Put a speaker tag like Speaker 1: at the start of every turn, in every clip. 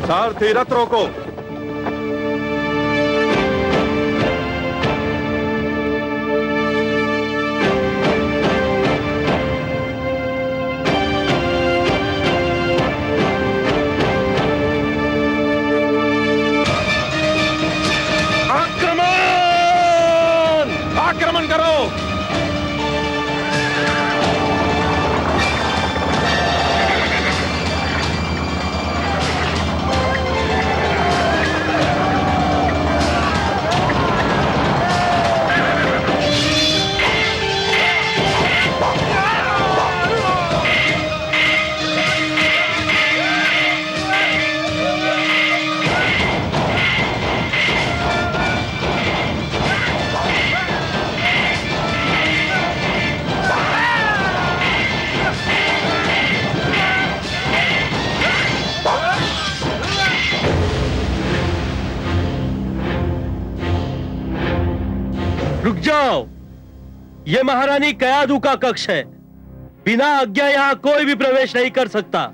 Speaker 1: सारथी रथ रोको। आक्रमण करो।
Speaker 2: रुक जाओ, ये महारानी कयाधु का कक्ष है। बिना आज्ञा यहां कोई भी प्रवेश नहीं कर सकता।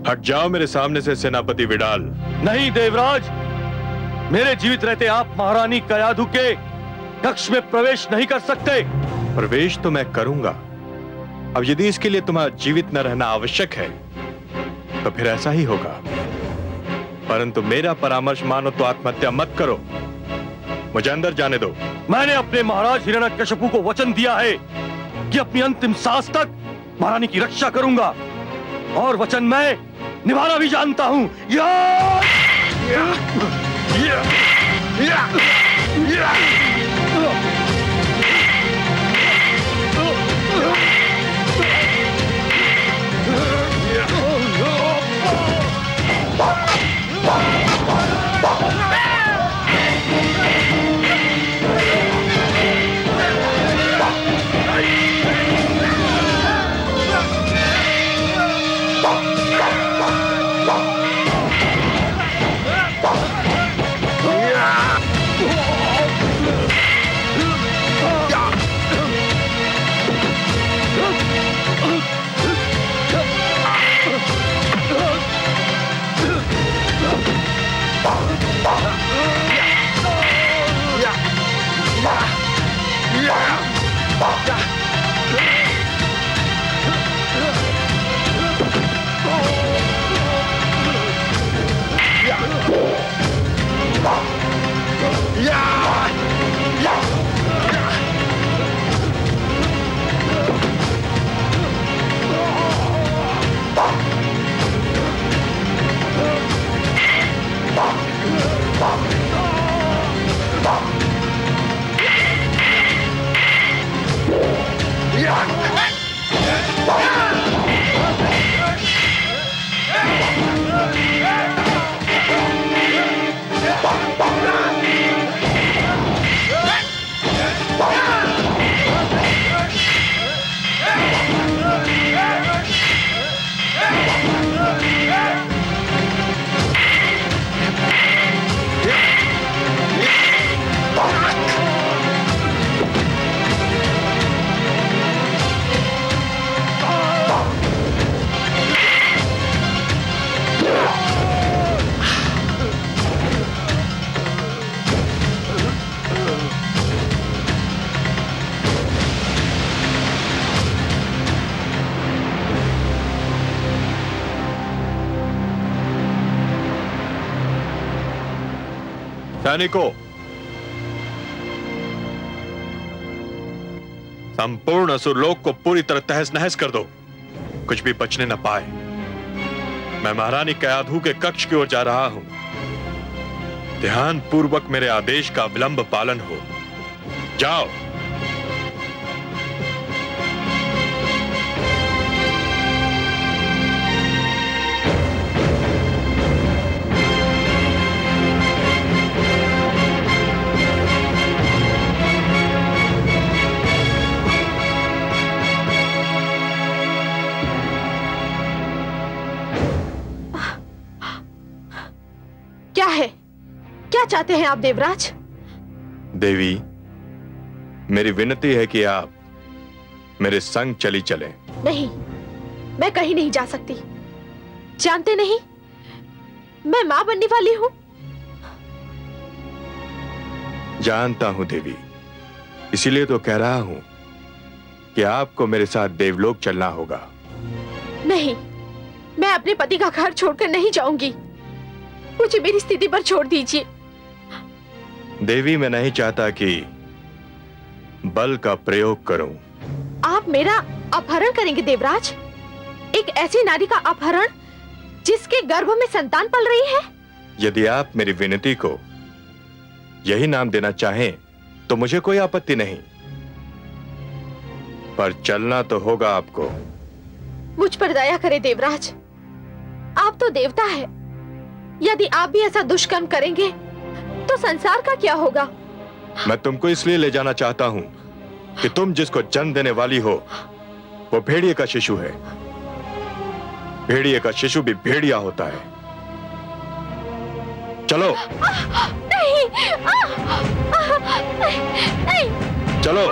Speaker 1: हट जाओ मेरे सामने से सेनापति विडाल।
Speaker 2: नहीं देवराज, मेरे जीवित रहते आप महारानी कयाधु के कक्ष में प्रवेश नहीं कर सकते।
Speaker 1: प्रवेश तो मैं करूंगा। अब यदि इसके लिए तुम्हारा जीवित न रहना आवश्यक है तो फिर ऐसा ही होगा, परंतु मेरा परामर्श मानो तो आत्महत्या मत करो। मुझे अंदर जाने दो।
Speaker 2: मैंने अपने महाराज हिरण्यकशिपु को वचन दिया है कि अपनी अंतिम सांस तक महारानी की रक्षा करूंगा, और वचन मैं निभाना भी जानता हूं।
Speaker 1: सैनिकों, संपूर्ण असुरलोक को पूरी तरह तहस नहस कर दो, कुछ भी बचने न पाए। मैं महारानी कयाधु के कक्ष की ओर जा रहा हूं। ध्यान पूर्वक मेरे आदेश का विलंब पालन हो। जाओ।
Speaker 3: क्या है? क्या चाहते हैं आप देवराज?
Speaker 1: देवी, मेरी विनती है कि आप मेरे संग चली चलें।
Speaker 3: नहीं, मैं कहीं नहीं जा सकती। जानते नहीं, मैं मां बनने वाली हूं।
Speaker 1: जानता हूं देवी, इसीलिए तो कह रहा हूं कि आपको मेरे साथ देवलोक चलना होगा।
Speaker 3: नहीं, मैं अपने पति का घर छोड़कर नहीं जाऊंगी। मुझे मेरी स्थिति पर छोड़ दीजिए।
Speaker 1: देवी, मैं नहीं चाहता कि बल का प्रयोग करूं।
Speaker 3: आप मेरा अपहरण करेंगे देवराज? एक ऐसी नारी का अपहरण जिसके गर्भ में संतान पल रही है?
Speaker 1: यदि आप मेरी विनती को यही नाम देना चाहें तो मुझे कोई आपत्ति नहीं, पर चलना तो होगा आपको।
Speaker 3: मुझ पर दया करे देवराज, आप तो देवता है। यदि आप भी ऐसा दुष्कर्म करेंगे तो संसार का क्या होगा?
Speaker 1: मैं तुमको इसलिए ले जाना चाहता हूं कि तुम जिसको जन्म देने वाली हो वो भेड़िए का शिशु है। भेड़िए का शिशु भी भेड़िया होता है। चलो।
Speaker 3: नहीं, नहीं।
Speaker 1: चलो।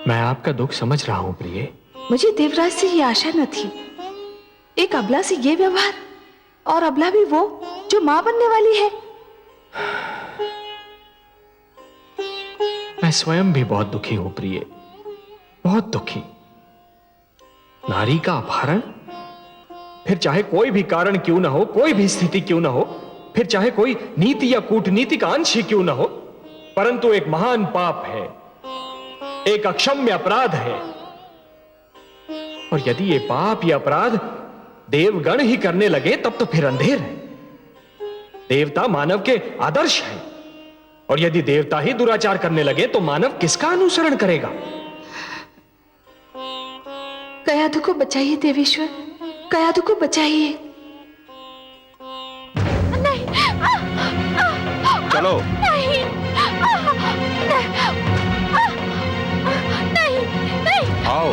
Speaker 4: मैं आपका दुख समझ रहा हूं प्रिय।
Speaker 5: मुझे देवराज से ये आशा न थी। एक अबला से ये व्यवहार, और अबला भी वो जो मां बनने वाली है।
Speaker 4: मैं स्वयं भी बहुत दुखी हूं प्रिय, बहुत दुखी। नारी का अपहरण, फिर चाहे कोई भी कारण क्यों ना हो, कोई भी स्थिति क्यों ना हो, फिर चाहे कोई नीति या कूटनीति का अंश ही क्यों ना हो, परंतु एक महान पाप है, एक अक्षम्य अपराध है। और यदि ये पाप या अपराध देवगण ही करने लगे तब तो फिर अंधेर है। देवता मानव के आदर्श है, और यदि देवता ही दुराचार करने लगे तो मानव किसका अनुसरण करेगा?
Speaker 5: कयाधु को बचाइए देवेश्वर, कयाधु को बचाइए।
Speaker 3: नहीं,
Speaker 1: चलो।
Speaker 3: नहीं, नहीं, नहीं।
Speaker 1: आओ,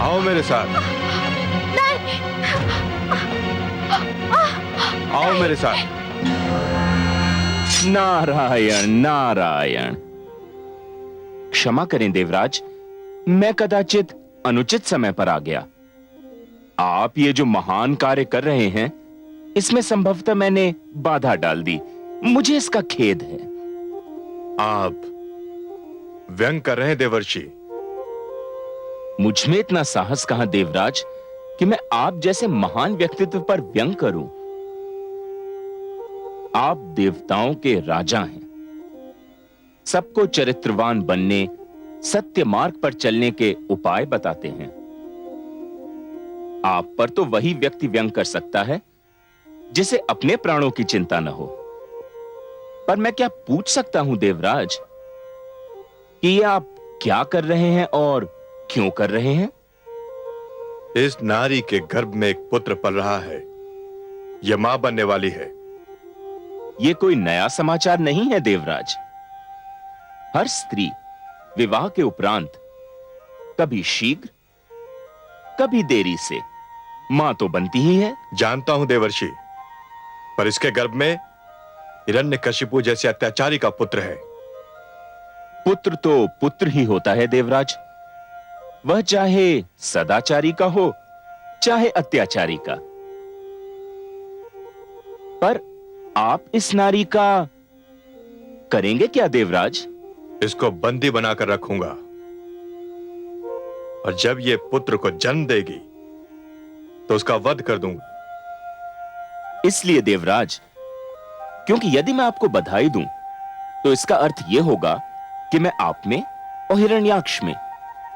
Speaker 1: आओ मेरे साथ।
Speaker 3: नहीं।
Speaker 1: आओ मेरे साथ।
Speaker 6: नारायण नारायण। क्षमा करें देवराज, मैं कदाचित अनुचित समय पर आ गया। आप ये जो महान कार्य कर रहे हैं, इसमें संभवतः मैंने बाधा डाल दी। मुझे इसका खेद है।
Speaker 1: आप व्यंग कर रहे हैं देवर्षि।
Speaker 6: मुझ में इतना साहस कहां देवराज कि मैं आप जैसे महान व्यक्तित्व पर व्यंग करूं। आप देवताओं के राजा हैं, सबको चरित्रवान बनने, सत्य मार्ग पर चलने के उपाय बताते हैं। आप पर तो वही व्यक्ति व्यंग कर सकता है जिसे अपने प्राणों की चिंता न हो। पर मैं क्या पूछ सकता हूं देवराज कि ये आप क्या कर रहे हैं और क्यों कर रहे हैं?
Speaker 1: इस नारी के गर्भ में एक पुत्र पल रहा है। यह मां बनने वाली है।
Speaker 6: यह कोई नया समाचार नहीं है देवराज। हर स्त्री विवाह के उपरांत कभी शीघ्र कभी देरी से मां तो बनती ही है।
Speaker 1: जानता हूं देवर्षि, पर इसके गर्भ में हिरण्यकशिपु जैसे अत्याचारी का पुत्र है।
Speaker 6: पुत्र तो पुत्र ही होता है देवराज, वह चाहे सदाचारी का हो चाहे अत्याचारी का। पर आप इस नारी का करेंगे क्या देवराज?
Speaker 1: इसको बंदी बनाकर रखूंगा, और जब ये पुत्र को जन्म देगी तो उसका वध कर दूंगा।
Speaker 6: इसलिए देवराज, क्योंकि यदि मैं आपको बधाई दूं तो इसका अर्थ यह होगा कि मैं आप में और हिरण्याक्ष में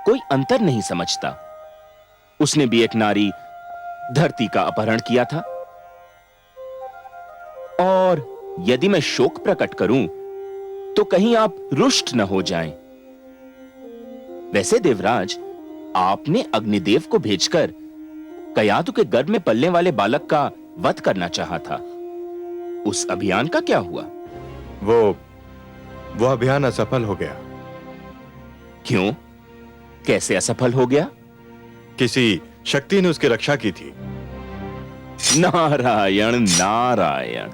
Speaker 6: कोई अंतर नहीं समझता। उसने भी एक नारी धरती का अपहरण किया था, और यदि मैं शोक प्रकट करूं तो कहीं आप रुष्ट न हो जाएं। वैसे देवराज, आपने अग्निदेव को भेजकर कयाधु के गर्भ में पलने वाले बालक का वध करना चाहा था। उस अभियान का क्या हुआ?
Speaker 1: वो अभियान असफल हो गया।
Speaker 6: क्यों? कैसे असफल हो गया?
Speaker 1: किसी शक्ति ने उसकी रक्षा की थी।
Speaker 6: नारायण नारायण।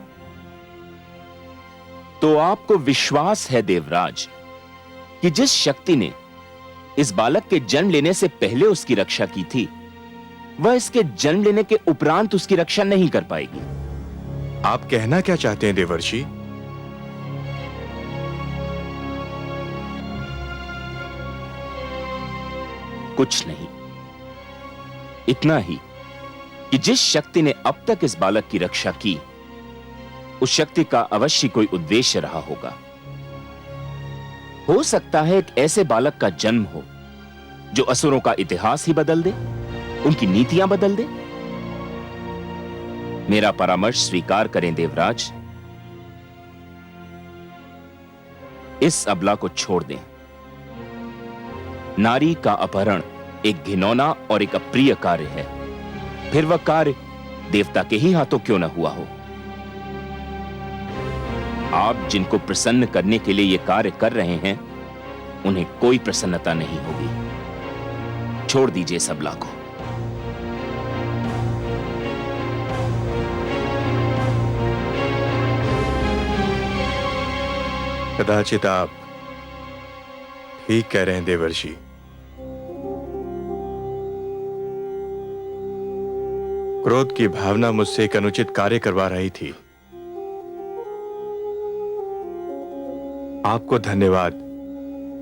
Speaker 6: तो आपको विश्वास है देवराज कि जिस शक्ति ने इस बालक के जन्म लेने से पहले उसकी रक्षा की थी, वह इसके जन्म लेने के उपरांत उसकी रक्षा नहीं कर पाएगी।
Speaker 1: आप कहना क्या चाहते हैं देवर्षि?
Speaker 6: कुछ नहीं, इतना ही कि जिस शक्ति ने अब तक इस बालक की रक्षा की, उस शक्ति का अवश्य कोई उद्देश्य रहा होगा। हो सकता है एक ऐसे बालक का जन्म हो जो असुरों का इतिहास ही बदल दे, उनकी नीतियां बदल दे। मेरा परामर्श स्वीकार करें देवराज, इस अबला को छोड़ दें। नारी का अपहरण एक घिनौना और एक अप्रिय कार्य है, फिर वह कार्य देवता के ही हाथों क्यों न हुआ हो। आप जिनको प्रसन्न करने के लिए यह कार्य कर रहे हैं, उन्हें कोई प्रसन्नता नहीं होगी। छोड़ दीजिए इस अबला को।
Speaker 1: कदाचित आप ठीक कह रहे हैं देवर्षि। क्रोध की भावना मुझसे एक अनुचित कार्य करवा रही थी। आपको धन्यवाद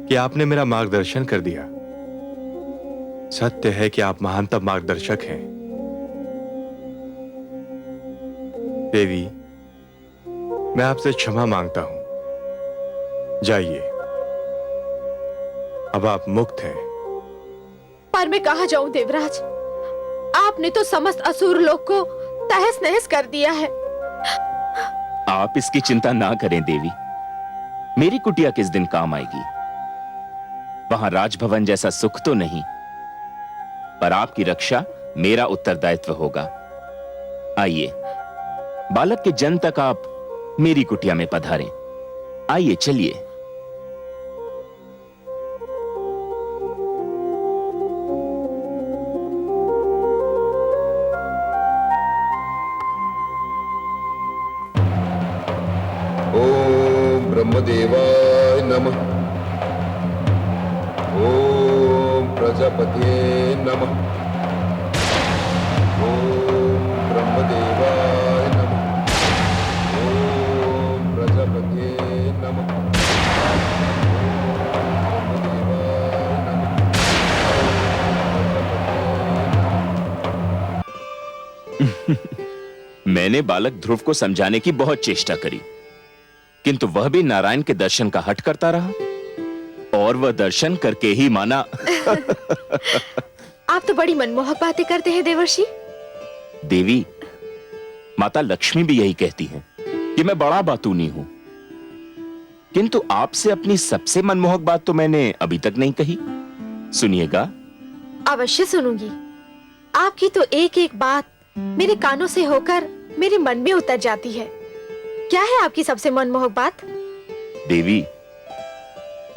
Speaker 1: कि आपने मेरा मार्गदर्शन कर दिया। सत्य है कि आप महानतम मार्गदर्शक हैं। देवी, मैं आपसे क्षमा मांगता हूं। जाइए, अब आप मुक्त हैं।
Speaker 3: पर मैं कहां जाऊं देवराज? आपने तो समस्त असुर लोक को तहस नहस कर दिया है।
Speaker 6: आप इसकी चिंता ना करें देवी, मेरी कुटिया किस दिन काम आएगी। वहां राजभवन जैसा सुख तो नहीं, पर आपकी रक्षा मेरा उत्तरदायित्व होगा। आइए, बालक के जन्म तक आप मेरी कुटिया में पधारें। आइए, चलिए।
Speaker 7: ओम ब्रह्मदेवाय नमः। ओम प्रजापते नमः। ओम ब्रह्मदेवाय नमः। ओम प्रजापते नमः।
Speaker 6: मैंने बालक ध्रुव को समझाने की बहुत चेष्टा करी, किंतु वह भी नारायण के दर्शन का हट करता रहा, और वह दर्शन करके ही माना।
Speaker 3: आप तो बड़ी मनमोहक बातें करते हैं देवर्षि।
Speaker 6: देवी, माता लक्ष्मी भी यही कहती हैं कि मैं बड़ा बातूनी हूं, किंतु आपसे अपनी सबसे मनमोहक बात तो मैंने अभी तक नहीं कही। सुनिएगा।
Speaker 3: अवश्य सुनूंगी। आपकी तो एक एक बात मेरे कानों से होकर मेरे मन में उतर जाती है। क्या है आपकी सबसे मनमोहक बात?
Speaker 6: देवी,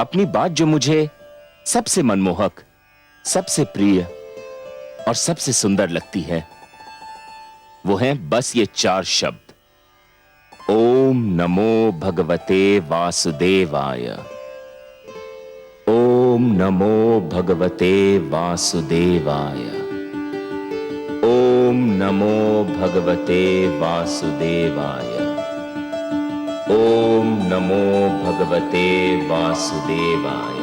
Speaker 6: अपनी बात जो मुझे सबसे मनमोहक, सबसे प्रिय और सबसे सुंदर लगती है, वो है बस ये 4 शब्द। ओम नमो भगवते वासुदेवाय। ओम नमो भगवते वासुदेवाय। ओम नमो भगवते वासुदेवाय। ओम नमो भगवते वासुदेवाय।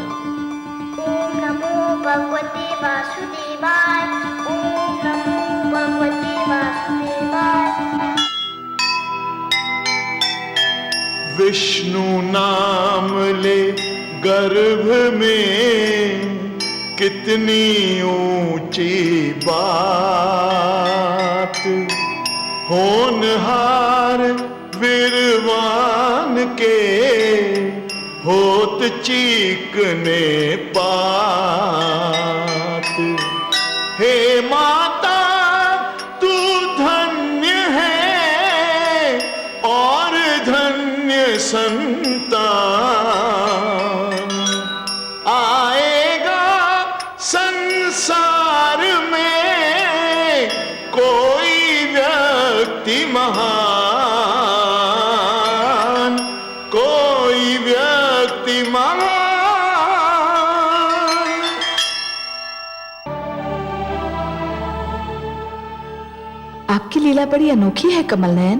Speaker 8: ओम नमो भगवते वासुदेवाय। ओम नमो भगवते वासुदेवाय।
Speaker 9: विष्णु नाम ले गर्भ में कितनी ऊंची बात, होनहार विरवान के होत चीकने पात। हे माता तू धन्य है और धन्य संतान, आएगा संसार में कोई व्यक्ति महान, कोई व्यक्ति महान।
Speaker 5: आपकी लीला बड़ी अनोखी है कमल नयन।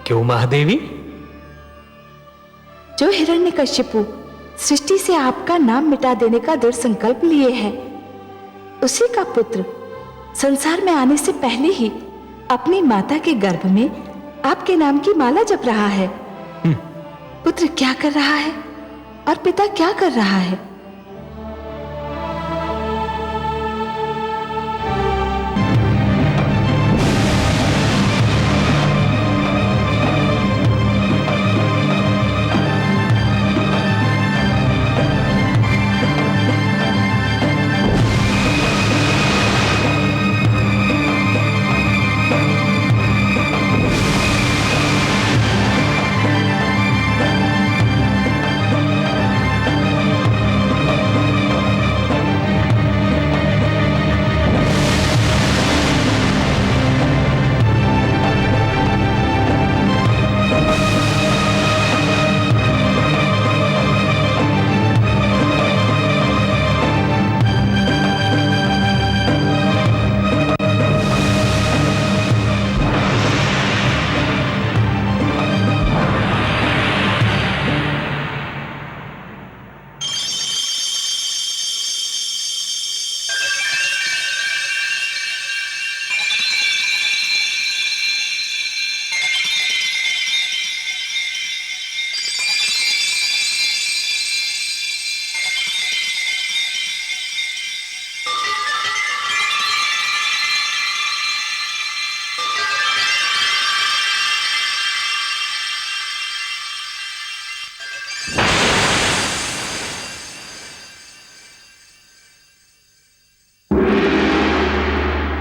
Speaker 4: क्यों महादेवी?
Speaker 5: जो हिरण्यकश्यपु सृष्टि से आपका नाम मिटा देने का दृढ़ संकल्प लिए है, उसी का पुत्र संसार में आने से पहले ही अपनी माता के गर्भ में आपके नाम की माला जप रहा है। पुत्र क्या कर रहा है और पिता क्या कर रहा है?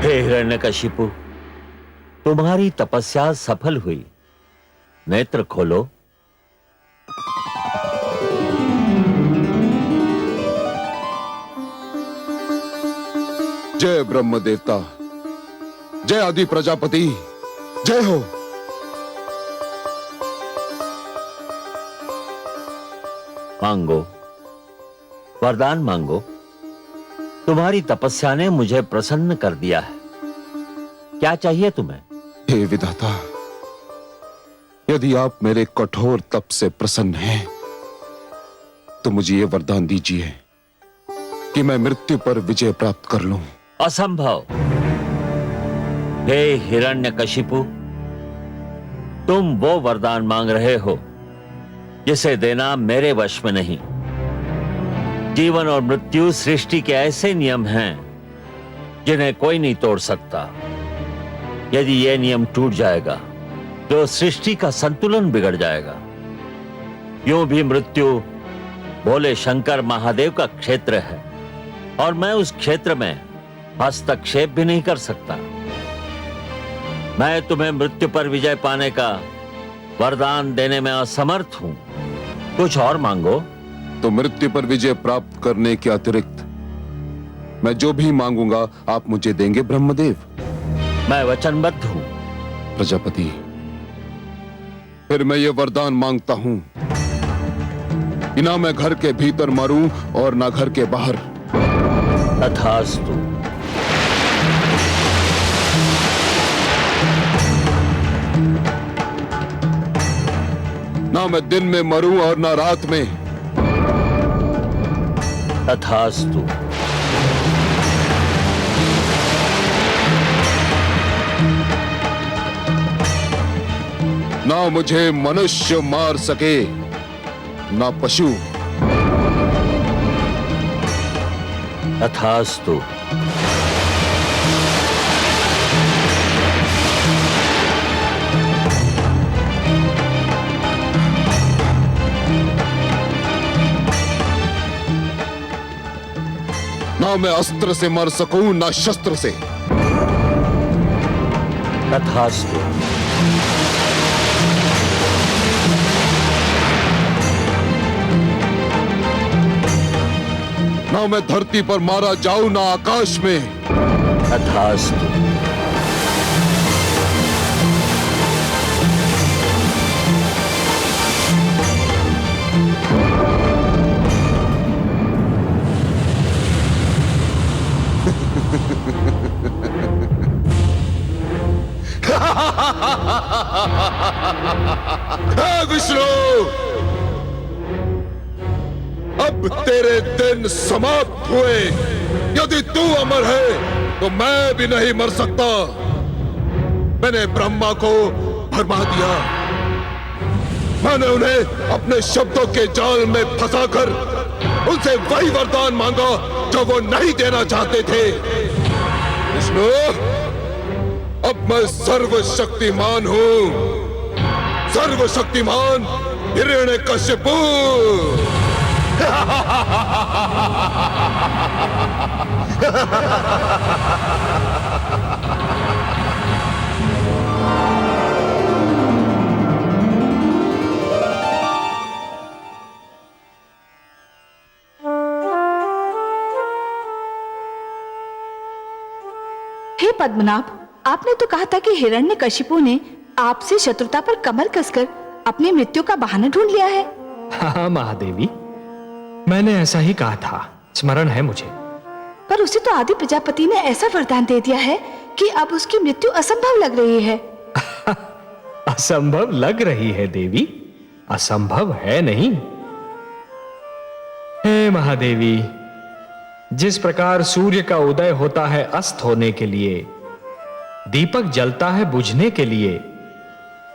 Speaker 10: हे हिरण्यकशिपु, तुम्हारी तपस्या सफल हुई। नेत्र खोलो।
Speaker 7: जय ब्रह्म देवता, जय आदि प्रजापति, जय हो।
Speaker 10: मांगो, वरदान मांगो। तुम्हारी तपस्या ने मुझे प्रसन्न कर दिया है। क्या चाहिए तुम्हें?
Speaker 7: हे विधाता, यदि आप मेरे कठोर तप से प्रसन्न हैं, तो मुझे ये वरदान दीजिए कि मैं मृत्यु पर विजय प्राप्त कर लूं।
Speaker 10: असंभव। हे हिरण्यकशिपु, तुम वो वरदान मांग रहे हो जिसे देना मेरे वश में नहीं। जीवन और मृत्यु सृष्टि के ऐसे नियम हैं जिन्हें कोई नहीं तोड़ सकता। यदि यह नियम टूट जाएगा तो सृष्टि का संतुलन बिगड़ जाएगा। यूं भी मृत्यु भोले शंकर महादेव का क्षेत्र है और मैं उस क्षेत्र में हस्तक्षेप भी नहीं कर सकता। मैं तुम्हें मृत्यु पर विजय पाने का वरदान देने में असमर्थ हूं। कुछ और मांगो।
Speaker 7: तो मृत्यु पर विजय प्राप्त करने के अतिरिक्त मैं जो भी मांगूंगा आप मुझे देंगे ब्रह्मदेव?
Speaker 10: मैं वचनबद्ध हूं।
Speaker 7: प्रजापति, फिर मैं ये वरदान मांगता हूं कि ना मैं घर के भीतर मरूं और ना घर के बाहर।
Speaker 10: तथास्तु।
Speaker 7: ना मैं दिन में मरूं और ना रात में।
Speaker 10: तथास्तु।
Speaker 7: ना मुझे मनुष्य मार सके ना पशु।
Speaker 10: तथास्तु।
Speaker 7: ना मैं अस्त्र से मर सकूं ना शस्त्र से।
Speaker 10: तथास्तु।
Speaker 7: ना मैं धरती पर मारा जाऊं ना आकाश में।
Speaker 10: तथास्तु।
Speaker 7: हे विष्णु, अब तेरे दिन समाप्त हुए। यदि तू अमर है तो मैं भी नहीं मर सकता। मैंने ब्रह्मा को भरमा दिया। मैंने उन्हें अपने शब्दों के जाल में फंसाकर उनसे वही वरदान मांगा जो वो नहीं देना चाहते थे। विष्णु, अब मैं सर्वशक्तिमान हूं। सर्वशक्तिमान हिरण्यकशिपु।
Speaker 5: हे पद्मनाभ, आपने तो कहा था कि हिरण्यकशिपु ने आपसे शत्रुता पर कमर कसकर अपनी मृत्यु का बहाना ढूंढ लिया है।
Speaker 4: हाँ महादेवी, मैंने ऐसा ही कहा था, स्मरण है मुझे।
Speaker 5: पर उसे तो आदि प्रजापति ने ऐसा वरदान दे दिया है कि अब उसकी मृत्यु असंभव लग रही है।
Speaker 4: असंभव लग रही है देवी, असंभव है नहीं। हे महादेवी, जिस प्रकार सूर्य का उदय होता है अस्त होने के लिए, दीपक जलता है बुझने के लिए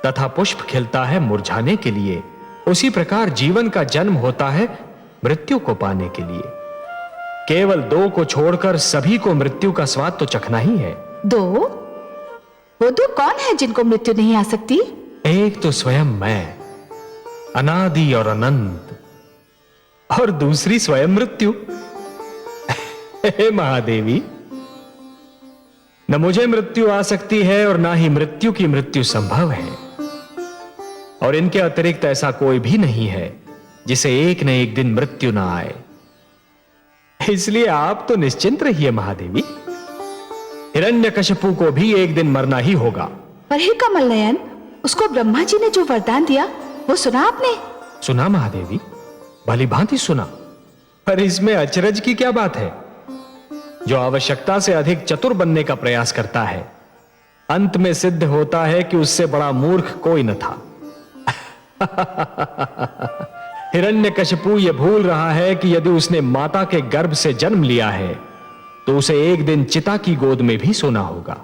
Speaker 4: तथा पुष्प खिलता है मुरझाने के लिए, उसी प्रकार जीवन का जन्म होता है मृत्यु को पाने के लिए। केवल दो को छोड़कर सभी को मृत्यु का स्वाद तो चखना ही है।
Speaker 5: दो? वो दो कौन है जिनको मृत्यु नहीं आ सकती?
Speaker 4: एक तो स्वयं मैं, अनादि और अनंत, और दूसरी स्वयं मृत्यु। हे महादेवी, न मुझे मृत्यु आ सकती है और ना ही मृत्यु की मृत्यु संभव है, और इनके अतिरिक्त ऐसा कोई भी नहीं है जिसे एक न एक दिन मृत्यु ना आए। इसलिए आप तो निश्चिंत रहिए महादेवी, हिरण्यकशिपु को भी एक दिन मरना ही होगा।
Speaker 5: पर हे कमल नयन, उसको ब्रह्मा जी ने जो वरदान दिया वो सुना आपने?
Speaker 4: सुना महादेवी, भली भांति सुना। पर इसमें अचरज की क्या बात है? जो आवश्यकता से अधिक चतुर बनने का प्रयास करता है, अंत में सिद्ध होता है कि उससे बड़ा मूर्ख कोई न था। हिरण्यकशिपु यह भूल रहा है कि यदि उसने माता के गर्भ से जन्म लिया है तो उसे एक दिन चिता की गोद में भी सोना होगा।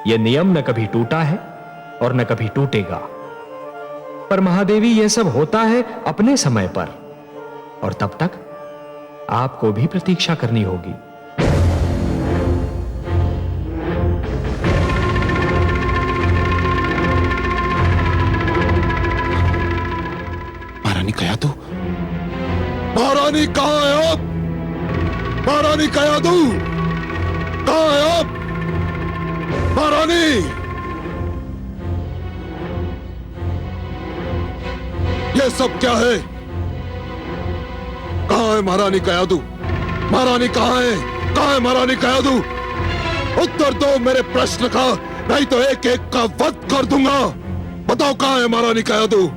Speaker 4: यह नियम न कभी टूटा है और न कभी टूटेगा। पर महादेवी, यह सब होता है अपने समय पर, और तब तक आपको भी प्रतीक्षा करनी होगी।
Speaker 7: महारानी कयादू, महारानी कहां है आप? महारानी कयादू कहां है आप? महारानी! ये सब क्या है? कहां है महारानी कयादू? महारानी कहां है? कहां है महारानी कयादू? उत्तर दो मेरे प्रश्न का, नहीं तो एक एक का वध कर दूंगा। बताओ कहां है महारानी कयादू?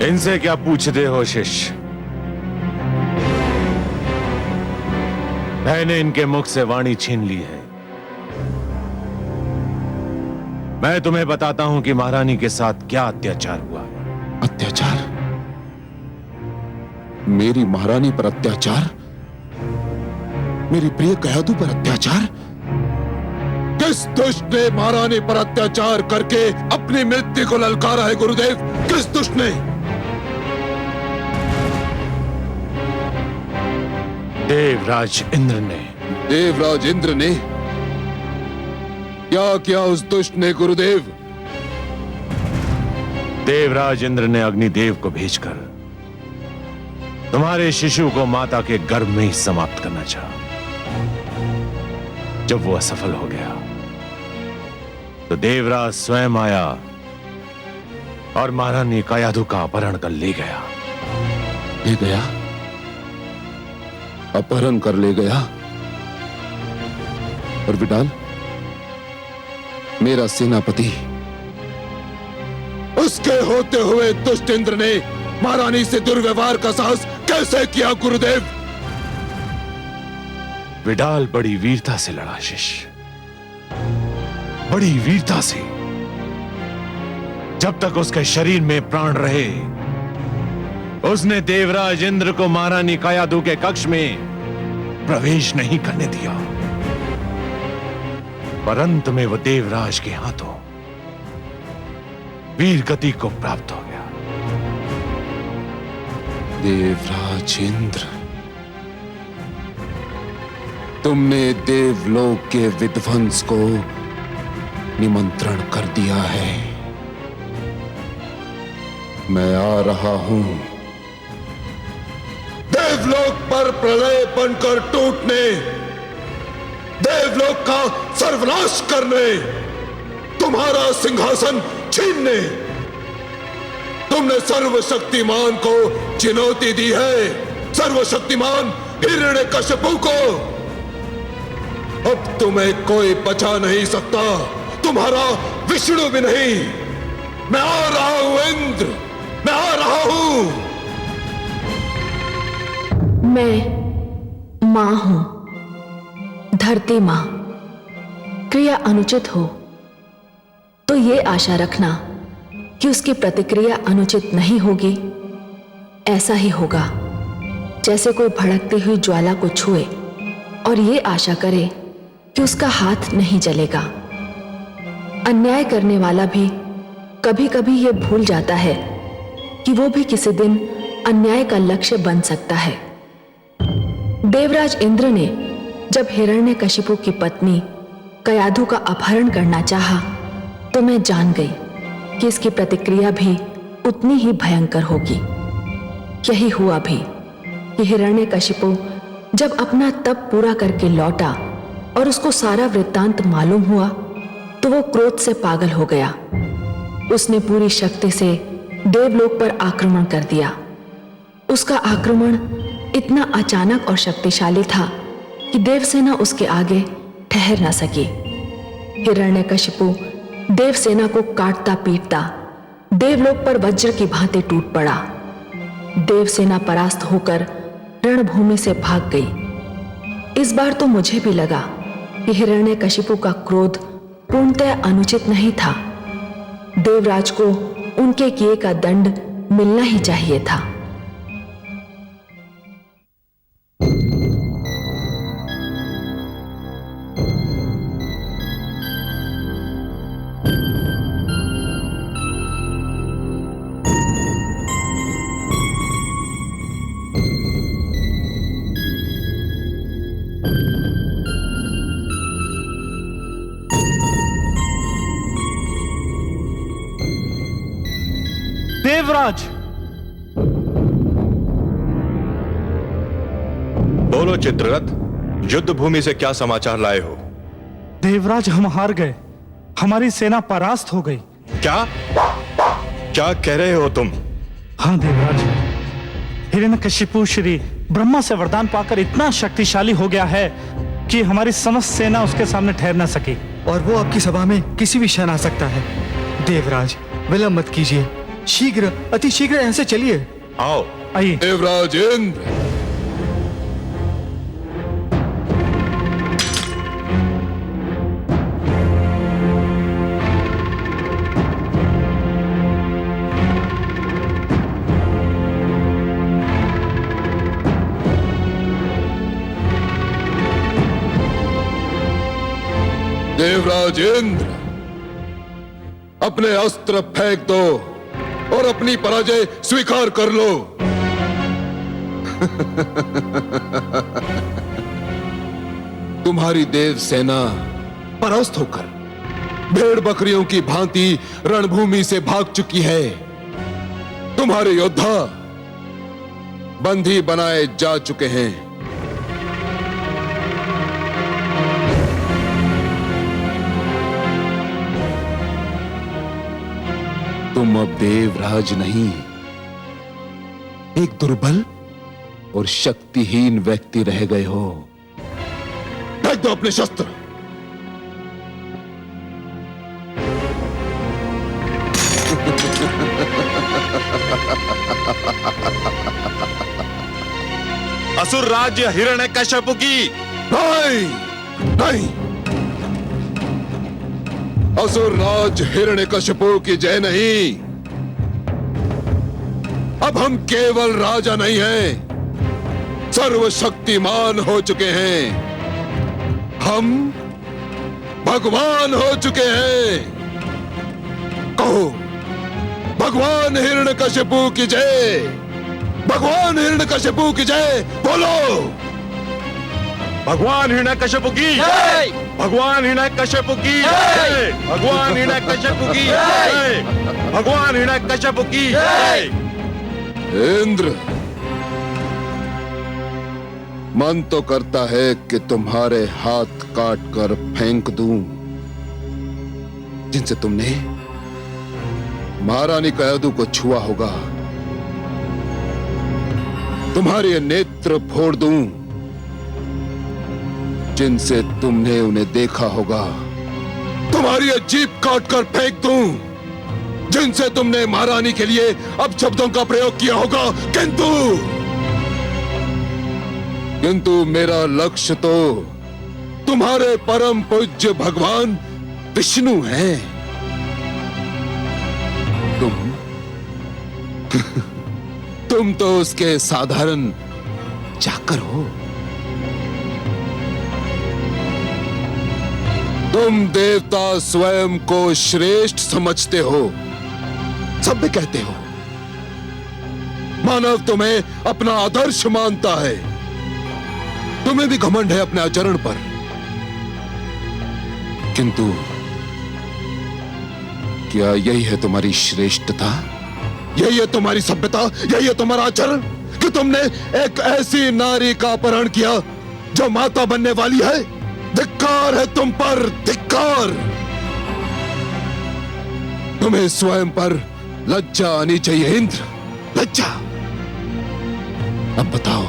Speaker 2: इनसे क्या पूछते हो शिष्य? मैंने इनके मुख से वाणी छीन ली है। मैं तुम्हें बताता हूं कि महारानी के साथ क्या अत्याचार हुआ है।
Speaker 7: अत्याचार, मेरी महारानी पर अत्याचार, मेरी प्रिय कयादू पर अत्याचार। किस दुष्ट ने महारानी पर अत्याचार करके अपनी मृत्यु को ललकारा है गुरुदेव? किस दुष्ट ने?
Speaker 2: देवराज इंद्र ने।
Speaker 7: देवराज इंद्र ने? क्या किया उस दुष्ट ने गुरुदेव?
Speaker 2: देवराज इंद्र ने अग्निदेव को भेजकर तुम्हारे शिशु को माता के गर्भ में ही समाप्त करना चाहा। जब वो असफल हो गया तो देवराज स्वयं आया और महारानी कयाधु का अपहरण कर ले गया।
Speaker 7: ले गया? अपहरण कर ले गया? और विडाल, मेरा सेनापति, उसके होते हुए दुष्ट इंद्र ने महारानी से दुर्व्यवहार का साहस कैसे किया गुरुदेव?
Speaker 2: विडाल बड़ी वीरता से लड़ा शिष्य, बड़ी वीरता से। जब तक उसके शरीर में प्राण रहे उसने देवराज इंद्र को महारानी कयाधु के कक्ष में प्रवेश नहीं करने दिया, पर अंत में वो देवराज के हाथों वीर गति को प्राप्त हो गया।
Speaker 7: देवराज इंद्र, तुमने देवलोक के विध्वंस को निमंत्रण कर दिया है। मैं आ रहा हूं देवलोक पर प्रलय बनकर टूटने, देवलोक का सर्वनाश करने, तुम्हारा सिंहासन छीनने। तुमने सर्वशक्तिमान को चुनौती दी है, सर्वशक्तिमान हिरण्यकश्यपु को। अब तुम्हें कोई बचा नहीं सकता, तुम्हारा विष्णु भी नहीं। मैं आ रहा हूं इंद्र, मैं आ रहा हूं।
Speaker 5: मैं मां हूं, धरती मां। क्रिया अनुचित हो तो ये आशा रखना कि उसकी प्रतिक्रिया अनुचित नहीं होगी। ऐसा ही होगा जैसे कोई भड़कती हुई ज्वाला को छुए और ये आशा करे कि उसका हाथ नहीं जलेगा। अन्याय करने वाला भी कभी कभी ये भूल जाता है कि वो भी किसी दिन अन्याय का लक्ष्य बन सकता है। देवराज इंद्र ने जब हिरण्यकशिपु की पत्नी कयाधु का अपहरण करना चाहा तो मैं जान गई कि इसकी प्रतिक्रिया भी उतनी ही भयंकर होगी। यही हुआ भी कि हिरण्यकशिपु जब अपना तप पूरा करके लौटा और उसको सारा वृत्तांत मालूम हुआ तो वो क्रोध से पागल हो गया। उसने पूरी शक्ति से देवलोक पर आक्रमण कर दिया। उसका आक्रमण इतना अचानक और शक्तिशाली था कि देवसेना उसके आगे ठहर ना सकी। हिरण्यकशिपु देवसेना को काटता पीटता देवलोक पर वज्र की भांति टूट पड़ा। देवसेना परास्त होकर रणभूमि से भाग गई। इस बार तो मुझे भी लगा कि हिरण्यकशिपु का क्रोध पूर्णतः अनुचित नहीं था। देवराज को उनके किए का दंड मिलना ही चाहिए था।
Speaker 11: देवराज,
Speaker 1: बोलो चित्ररथ, युद्ध भूमि से क्या समाचार लाए हो?
Speaker 11: देवराज, हम हार गए। हमारी सेना परास्त हो गई।
Speaker 1: क्या क्या कह रहे हो तुम?
Speaker 11: हाँ देवराज, हिरण्यकशिपु श्री ब्रह्मा से वरदान पाकर इतना शक्तिशाली हो गया है कि हमारी समस्त सेना उसके सामने ठहर न सकी।
Speaker 12: और वो आपकी सभा में किसी भी क्षण आ सकता है। देवराज, विलंब मत कीजिए, शीघ्र, अति शीघ्र यहाँ से चलिए।
Speaker 1: आओ।
Speaker 11: आइए।
Speaker 7: देवराज इंद्र, देवराज इंद्र, अपने अस्त्र फेंक दो और अपनी पराजय स्वीकार कर लो। तुम्हारी देव सेना परास्त होकर भेड़ बकरियों की भांति रणभूमि से भाग चुकी है। तुम्हारे योद्धा बंदी बनाए जा चुके हैं। तुम अब देवराज नहीं, एक दुर्बल और शक्तिहीन व्यक्ति रह गए हो। फेंक दो अपने शस्त्र।
Speaker 9: असुर राज्य हिरण्यकश्यप की
Speaker 7: नहीं, नहीं, असुर राज हिरण्यकश्यपु की जय नहीं। अब हम केवल राजा नहीं हैं, सर्वशक्तिमान हो चुके हैं। हम भगवान हो चुके हैं। कहो, भगवान हिरण्यकश्यपु की जय, भगवान हिरण्यकश्यपु की जय। बोलो,
Speaker 9: भगवान हिरण्यकश्यप की जय, भगवान हिरण्यकश्यप की जय, भगवान हिरण्यकश्यप की जय, भगवान हिरण्यकश्यप की जय।
Speaker 7: इंद्र, मन तो करता है कि तुम्हारे हाथ काट कर फेंक दूं, जिनसे तुमने महारानी कयाधु को छुआ होगा। तुम्हारे नेत्र फोड़ दूं, जिनसे तुमने उन्हें देखा होगा। तुम्हारी जीभ काट कर फेंक दूं, जिनसे तुमने महारानी के लिए अब शब्दों का प्रयोग किया होगा। किंतु मेरा लक्ष्य तो तुम्हारे परम पूज्य भगवान विष्णु हैं। तुम तो उसके साधारण चाकर हो। तुम देवता स्वयं को श्रेष्ठ समझते हो, सब भी कहते हो। मानव तुम्हें अपना आदर्श मानता है। तुम्हें भी घमंड है अपने आचरण पर। किंतु क्या यही है तुम्हारी श्रेष्ठता? यही है तुम्हारी सभ्यता? यही है तुम्हारा आचरण कि तुमने एक ऐसी नारी का अपहरण किया जो माता बनने वाली है? धिक्कार है तुम पर, धिक्कार। तुम्हें स्वयं पर लज्जा आनी चाहिए इंद्र, लज्जा। अब बताओ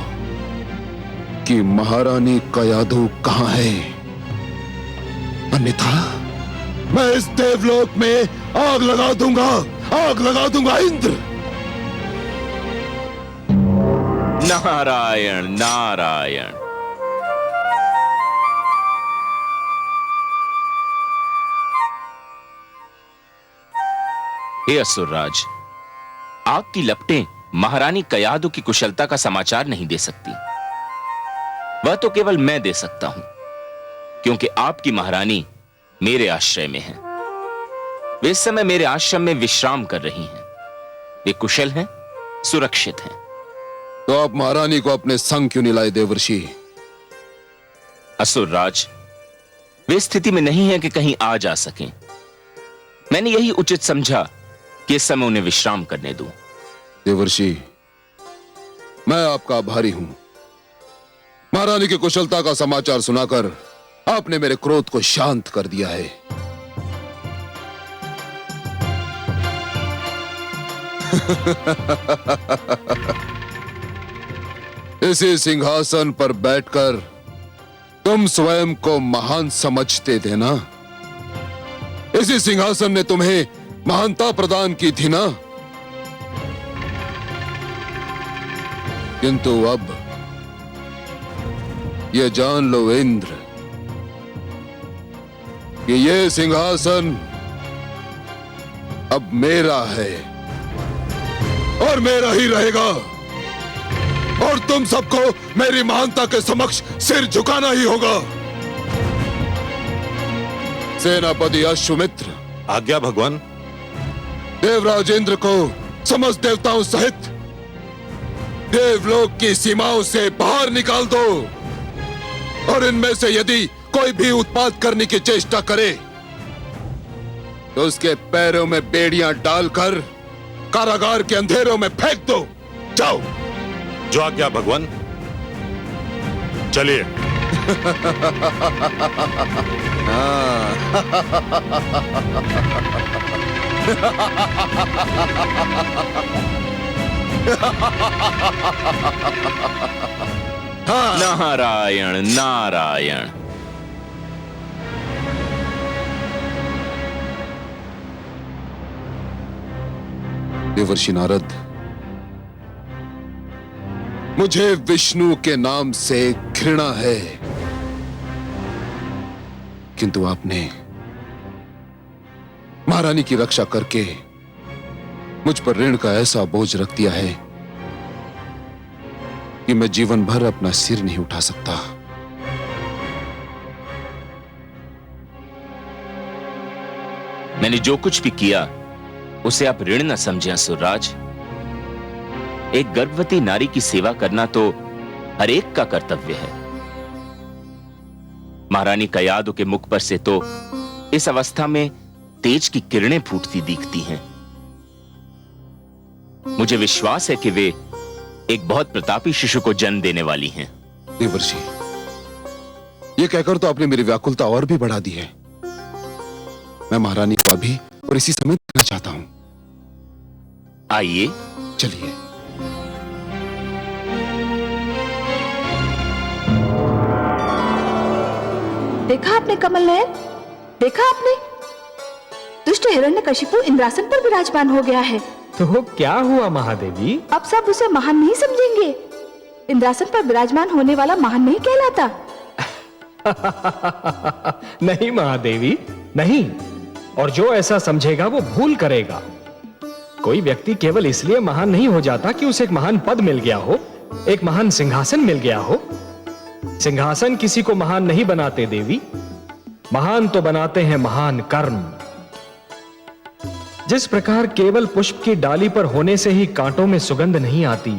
Speaker 7: कि महारानी कयाधु कहां है? अन्यथा मैं इस देवलोक में आग लगा दूंगा, आग लगा दूंगा इंद्र।
Speaker 6: नारायण नारायण। हे असुरराज, आग की लपटें महारानी कयाधु की कुशलता का समाचार नहीं दे सकती। वह तो केवल मैं दे सकता हूं, क्योंकि आपकी महारानी मेरे आश्रय में है। वे इस समय मेरे आश्रम में विश्राम कर रही हैं। वे कुशल हैं, सुरक्षित हैं।
Speaker 7: तो आप महारानी को अपने संग क्यों नहीं लाए देवर्षि?
Speaker 6: असुरराज, वे स्थिति में नहीं है कि कहीं आ जा सकें। मैंने यही उचित समझा कि इस समय उन्हें विश्राम करने दूं।
Speaker 7: देवर्षि, मैं आपका आभारी हूं। महारानी की कुशलता का समाचार सुनाकर आपने मेरे क्रोध को शांत कर दिया है। इसी सिंहासन पर बैठकर तुम स्वयं को महान समझते थे ना? इसी सिंहासन ने तुम्हें महानता प्रदान की थी ना? किंतु अब ये जान लो इंद्र कि ये सिंहासन अब मेरा है और मेरा ही रहेगा, और तुम सबको मेरी महानता के समक्ष सिर झुकाना ही होगा। सेनापति अश्वमित्र,
Speaker 9: आज्ञा भगवान।
Speaker 7: देवराज इंद्र को समस्त देवताओं सहित देवलोक की सीमाओं से बाहर निकाल दो, और इनमें से यदि कोई भी उत्पात करने की चेष्टा करे तो उसके पैरों में बेड़ियां डालकर कारागार के अंधेरों में फेंक दो। जाओ।
Speaker 9: जो आज्ञा भगवान। चलिए।
Speaker 6: नारायण नारायण।
Speaker 7: देवर्षि नारद, मुझे विष्णु के नाम से घृणा है, किंतु आपने महारानी की रक्षा करके मुझ पर ऋण का ऐसा बोझ रख दिया है कि मैं जीवन भर अपना सिर नहीं उठा सकता।
Speaker 6: मैंने जो कुछ भी किया उसे आप ऋण न समझें असुरराज। एक गर्भवती नारी की सेवा करना तो हर एक का कर्तव्य है। महारानी कयादू के मुख पर से तो इस अवस्था में तेज की किरणें फूटती दिखती हैं। मुझे विश्वास है कि वे एक बहुत प्रतापी शिशु को जन्म देने वाली हैं।
Speaker 7: देवर्षि, ये कहकर तो आपने मेरी व्याकुलता और भी बढ़ा दी है। मैं महारानी को अभी और इसी समय देखना चाहता हूं।
Speaker 6: आइए।
Speaker 7: चलिए।
Speaker 5: देखा आपने कमल नयन, देखा आपने? दुष्ट हिरण्यकशिपु इंद्रासन पर विराजमान हो गया है।
Speaker 4: तो क्या हुआ महादेवी?
Speaker 5: अब सब उसे महान नहीं समझेंगे। इंद्रासन पर विराजमान होने वाला महान नहीं कहलाता।
Speaker 4: नहीं महादेवी, नहीं। और जो ऐसा समझेगा वो भूल करेगा। कोई व्यक्ति केवल इसलिए महान नहीं हो जाता कि उसे एक महान पद मिल गया हो, एक महान सिंहासन मिल गया हो। सिंहासन किसी को महान नहीं बनाते देवी, महान तो बनाते हैं महान कर्म। जिस प्रकार केवल पुष्प की डाली पर होने से ही कांटों में सुगंध नहीं आती,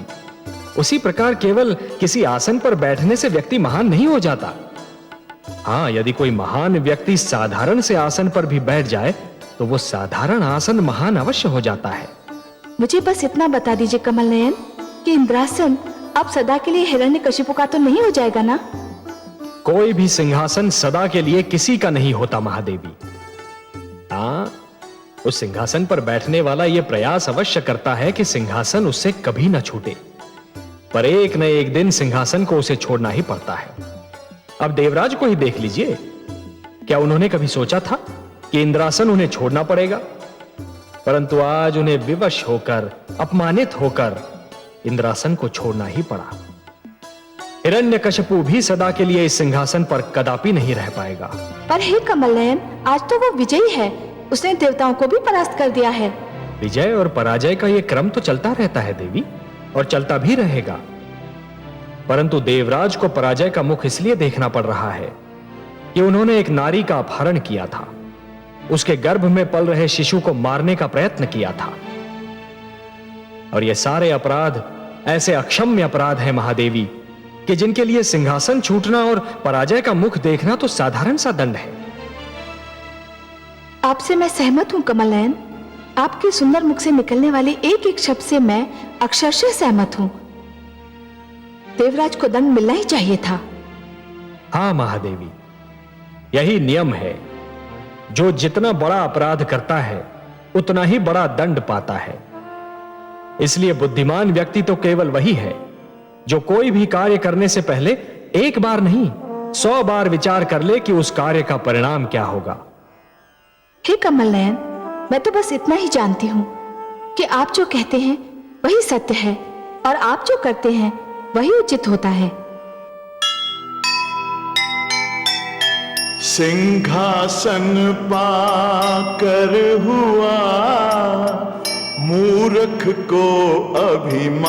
Speaker 4: उसी प्रकार केवल किसी आसन पर बैठने से व्यक्ति महान नहीं हो जाता। हां, यदि कोई महान व्यक्ति साधारण से आसन पर भी बैठ जाए तो वो साधारण आसन महान अवश्य हो जाता है।
Speaker 5: मुझे बस इतना बता दीजिए कमल नयन कि इंद्रासन अब सदा के लिए हिरण्यकशिपु का तो नहीं हो जाएगा ना?
Speaker 4: कोई भी सिंहासन सदा के लिए किसी का नहीं होता महादेवी। हाँ, उस सिंहासन पर बैठने वाला यह प्रयास अवश्य करता है कि सिंहासन उससे कभी न छूटे, पर एक न एक दिन सिंहासन को उसे छोड़ना ही पड़ता है। अब देवराज को ही देख लीजिए, क्या उन्होंने कभी सोचा था कि इंद्रासन उन्हें छोड़ना पड़ेगा? परंतु आज उन्हें विवश होकर, अपमानित होकर इंद्रासन को छोड़ना ही पड़ा। हिरण्यकशिपु भी सदा के लिए इस सिंहासन पर कदापि नहीं रह पाएगा।
Speaker 5: पर हे कमल नयन, आज तो वो विजयी है, उसने देवताओं को भी परास्त कर दिया है।
Speaker 4: विजय और पराजय का यह क्रम तो चलता रहता है देवी, और चलता भी रहेगा। परंतु देवराज को पराजय का मुख इसलिए देखना पड़ रहा है कि उन्होंने एक नारी का अपहरण किया था, उसके गर्भ में पल रहे शिशु को मारने का प्रयत्न किया था। और ये सारे अपराध ऐसे अक्षम्य अपराध हैं महादेवी कि जिनके लिए सिंहासन छूटना और पराजय का मुख देखना तो साधारण सा दंड है।
Speaker 5: आपसे मैं सहमत हूं कमल नयन, आपके सुंदर मुख से निकलने वाले एक एक शब्द से मैं अक्षरशः सहमत हूं। देवराज को दंड मिलना ही चाहिए था।
Speaker 4: हाँ महादेवी, यही नियम है। जो जितना बड़ा अपराध करता है उतना ही बड़ा दंड पाता है। इसलिए बुद्धिमान व्यक्ति तो केवल वही है जो कोई भी कार्य करने से पहले एक बार नहीं 100 बार विचार कर ले कि उस कार्य का परिणाम क्या होगा।
Speaker 5: हे कमल नयन, मैं तो बस इतना ही जानती हूं कि आप जो कहते हैं वही सत्य है और आप जो करते हैं वही उचित होता है।
Speaker 13: सिंहासन पाकर हुआ मूर्ख को अभिमान,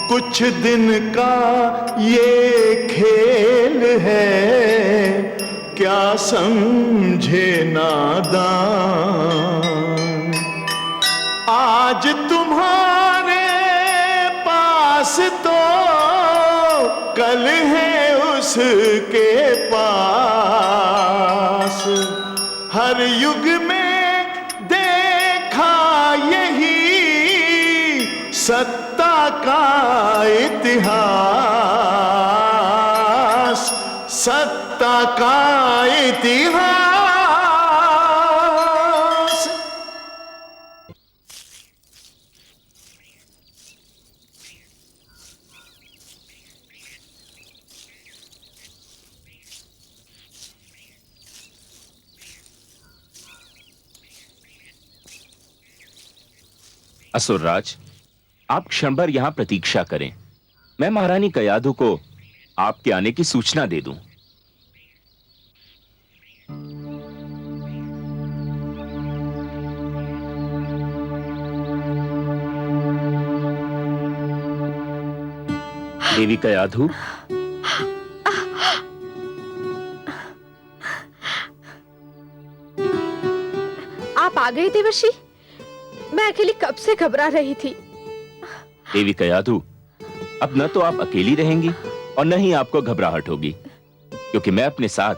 Speaker 13: कुछ दिन का ये खेल है क्या समझे नादान। आज तुम्हारे पास तो कल है उसके पास। हर युग में देखा यही सत्ता का इतिहास, सत्ता का इतिहास।
Speaker 6: असुरराज, आप क्षण भर यहां प्रतीक्षा करें। मैं महारानी कयाधु को आपके आने की सूचना दे दूं। देवी कयाधु,
Speaker 3: आप आ गए देवर्षि। मैं अकेली कब से घबरा रही थी।
Speaker 6: देवी कयाधु, अब न तो आप अकेली रहेंगी और न ही आपको घबराहट होगी, क्योंकि मैं अपने साथ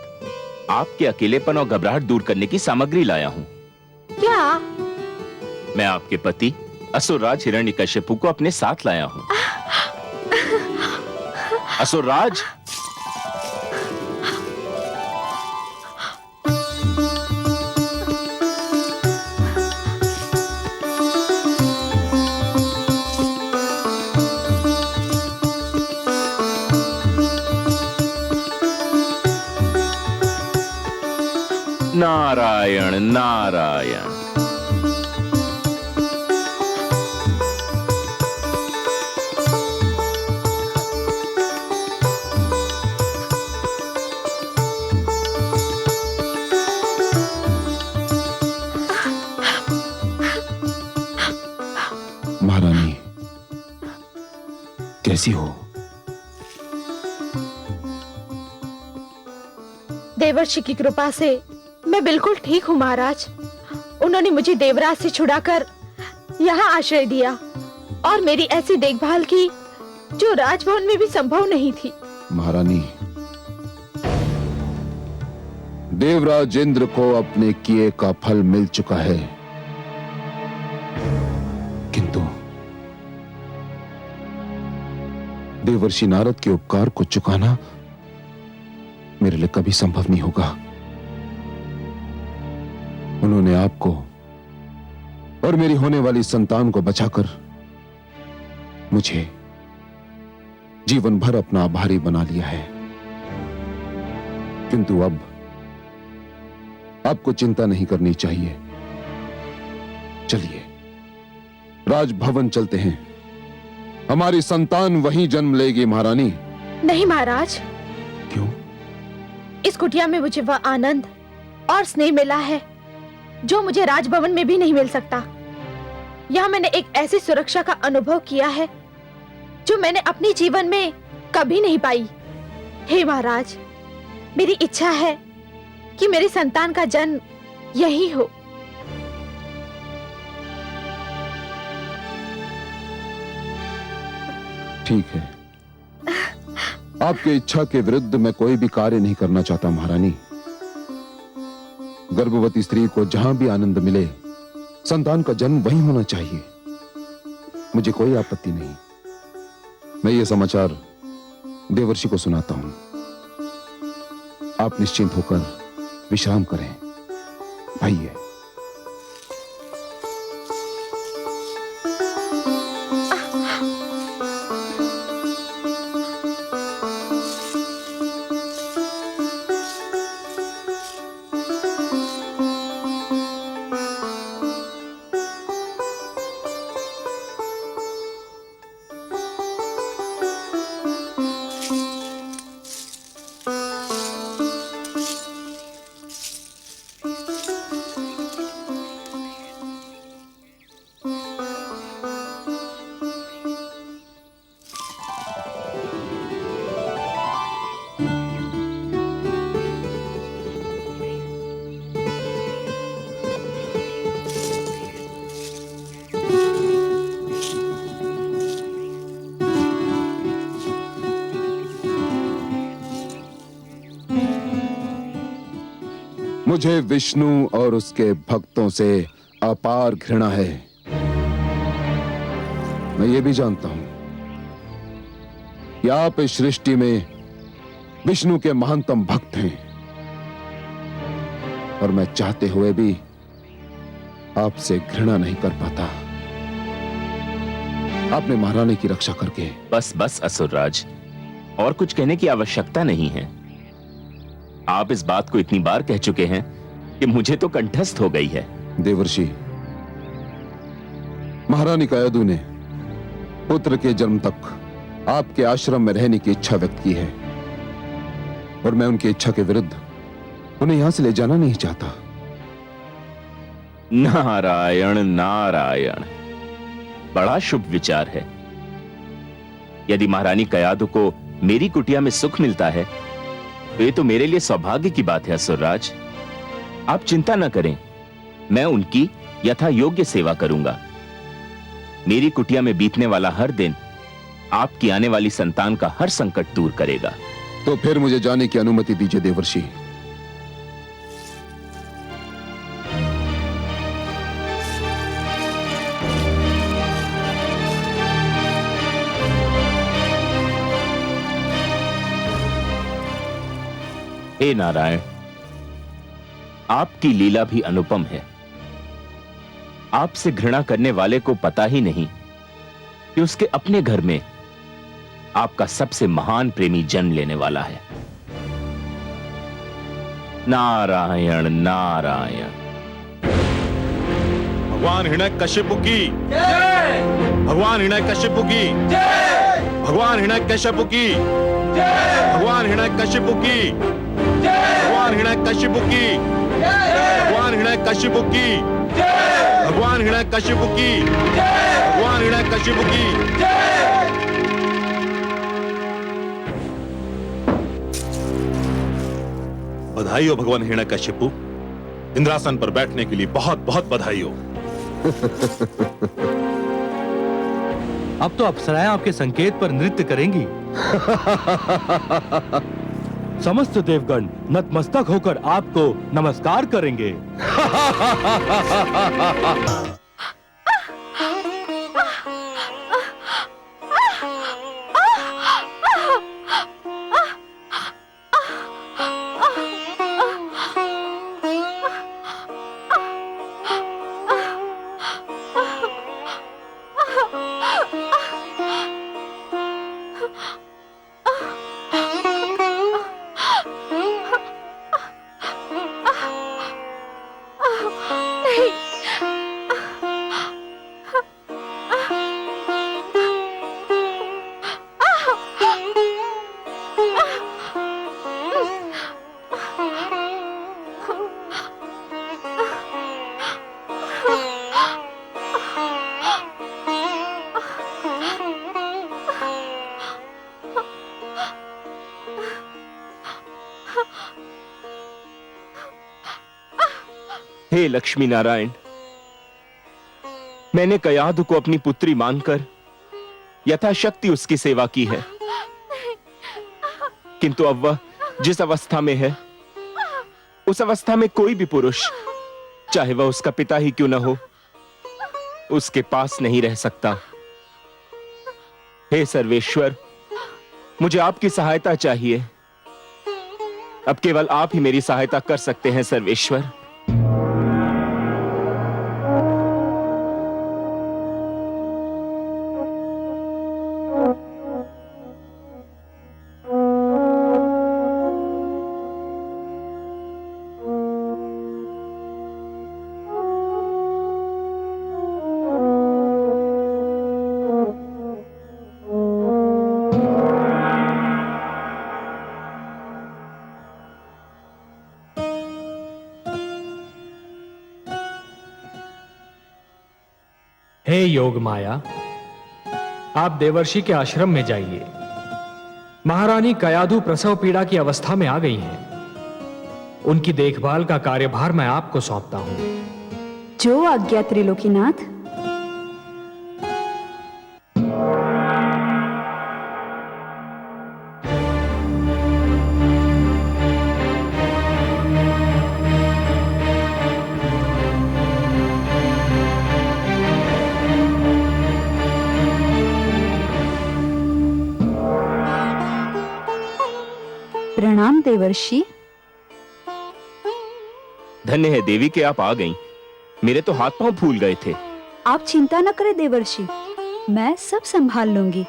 Speaker 6: आपके अकेलेपन और घबराहट दूर करने की सामग्री लाया हूं।
Speaker 3: क्या?
Speaker 6: मैं आपके पति असुरराज हिरण्यकशिपु को अपने साथ लाया हूं। असुरराज, नारायण नारायण।
Speaker 7: महारानी, कैसी हो?
Speaker 3: देवर्षि की कृपा से मैं बिल्कुल ठीक हूँ महाराज। उन्होंने मुझे देवराज से छुड़ाकर यहाँ आश्रय दिया और मेरी ऐसी देखभाल की जो राजभवन में भी संभव नहीं थी।
Speaker 7: महारानी, देवराज इंद्र को अपने किए का फल मिल चुका है, किंतु देवर्षि नारद के उपकार को चुकाना मेरे लिए कभी संभव नहीं होगा। उन्होंने आपको और मेरी होने वाली संतान को बचाकर मुझे जीवन भर अपना आभारी बना लिया है, किंतु अब आपको चिंता नहीं करनी चाहिए। चलिए राजभवन चलते हैं, हमारी संतान वहीं जन्म लेगी। महारानी।
Speaker 3: नहीं महाराज।
Speaker 7: क्यों?
Speaker 3: इस कुटिया में मुझे वह आनंद और स्नेह मिला है जो मुझे राजभवन में भी नहीं मिल सकता। यहाँ मैंने एक ऐसी सुरक्षा का अनुभव किया है जो मैंने अपने जीवन में कभी नहीं पाई। हे महाराज, मेरी इच्छा है कि मेरी संतान का जन्म यही हो।
Speaker 7: ठीक है, आपकी इच्छा के विरुद्ध मैं कोई भी कार्य नहीं करना चाहता महारानी। गर्भवती स्त्री को जहां भी आनंद मिले, संतान का जन्म वहीं होना चाहिए। मुझे कोई आपत्ति नहीं। मैं ये समाचार देवर्षि को सुनाता हूं। आप निश्चिंत होकर विश्राम करें। आइए। मुझे विष्णु और उसके भक्तों से अपार घृणा है। मैं ये भी जानता हूं कि आप इस सृष्टि में विष्णु के महानतम भक्त हैं, और मैं चाहते हुए भी आपसे घृणा नहीं कर पाता। आपने महारानी की रक्षा करके।
Speaker 6: बस बस असुरराज, और कुछ कहने की आवश्यकता नहीं है। आप इस बात को इतनी बार कह चुके हैं कि मुझे तो कंठस्थ हो गई है।
Speaker 7: देवर्षि, महारानी कयादु ने पुत्र के जन्म तक आपके आश्रम में रहने की इच्छा व्यक्त की है, और मैं उनकी इच्छा के विरुद्ध उन्हें यहां से ले जाना नहीं चाहता।
Speaker 6: नारायण नारायण, बड़ा शुभ विचार है। यदि महारानी कयादु को मेरी कुटिया में सुख मिलता है तो ये तो मेरे लिए सौभाग्य की बात है। असुरराज, आप चिंता न करें, मैं उनकी यथा योग्य सेवा करूंगा। मेरी कुटिया में बीतने वाला हर दिन आपकी आने वाली संतान का हर संकट दूर करेगा।
Speaker 7: तो फिर मुझे जाने की अनुमति दीजिए देवर्षि।
Speaker 6: हे नारायण, आपकी लीला भी अनुपम है। आपसे घृणा करने वाले को पता ही नहीं कि उसके अपने घर में आपका सबसे महान प्रेमी जन्म लेने वाला है। नारायण नारायण।
Speaker 9: भगवान हिरण्यकशिपु की जय। भगवान हिरण्यकशिपु की जय। भगवान हिरण्यकशिपु की जय। भगवान हिरण्यकशिपु की जय। भगवान हिरण्यकशिपु की जय। भगवान हिरण्यकशिपु की जय। भगवान हिरण्यकशिपु की जय। भगवान हिरण्यकशिपु की जय। बधाई हो भगवान हिरण्यकशिपु, इंद्रासन पर बैठने के लिए बहुत बहुत बधाई हो।
Speaker 2: अब तो अप्सराएं आपके संकेत पर नृत्य करेंगी। समस्त देवगण नतमस्तक होकर आपको नमस्कार करेंगे।
Speaker 6: हे लक्ष्मी नारायण, मैंने कयादु को अपनी पुत्री मानकर यथाशक्ति उसकी सेवा की है, किंतु अब वह जिस अवस्था में है उस अवस्था में कोई भी पुरुष, चाहे वह उसका पिता ही क्यों न हो, उसके पास नहीं रह सकता। हे सर्वेश्वर, मुझे आपकी सहायता चाहिए। अब केवल आप ही मेरी सहायता कर सकते हैं सर्वेश्वर।
Speaker 4: हे योग माया, आप देवर्षि के आश्रम में जाइए। महारानी कयादु प्रसव पीड़ा की अवस्था में आ गई हैं। उनकी देखभाल का कार्यभार मैं आपको सौंपता हूं।
Speaker 5: जो आज्ञा त्रिलोकीनाथ। प्रणाम देवर्षि।
Speaker 6: धन्य है देवी कि आप आ गईं। मेरे तो हाथ पांव फूल गए थे।
Speaker 5: आप चिंता न करें देवर्षि, मैं सब संभाल लूंगी।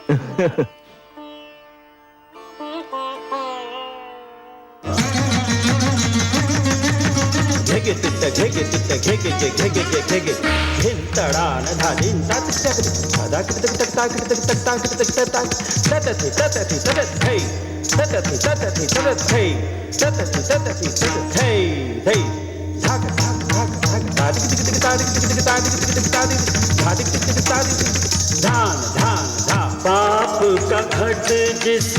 Speaker 13: पाप का घट जिस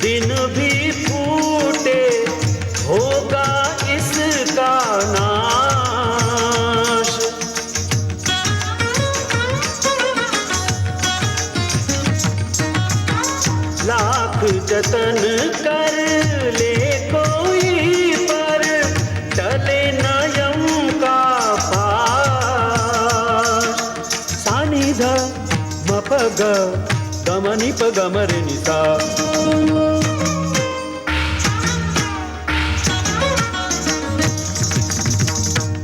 Speaker 13: दिन भी फूटे होगा इसका नाश। लाख जतन कर ले कोई पर टले न यम का पाश। सानिध मपग गमनि पगमर निसा।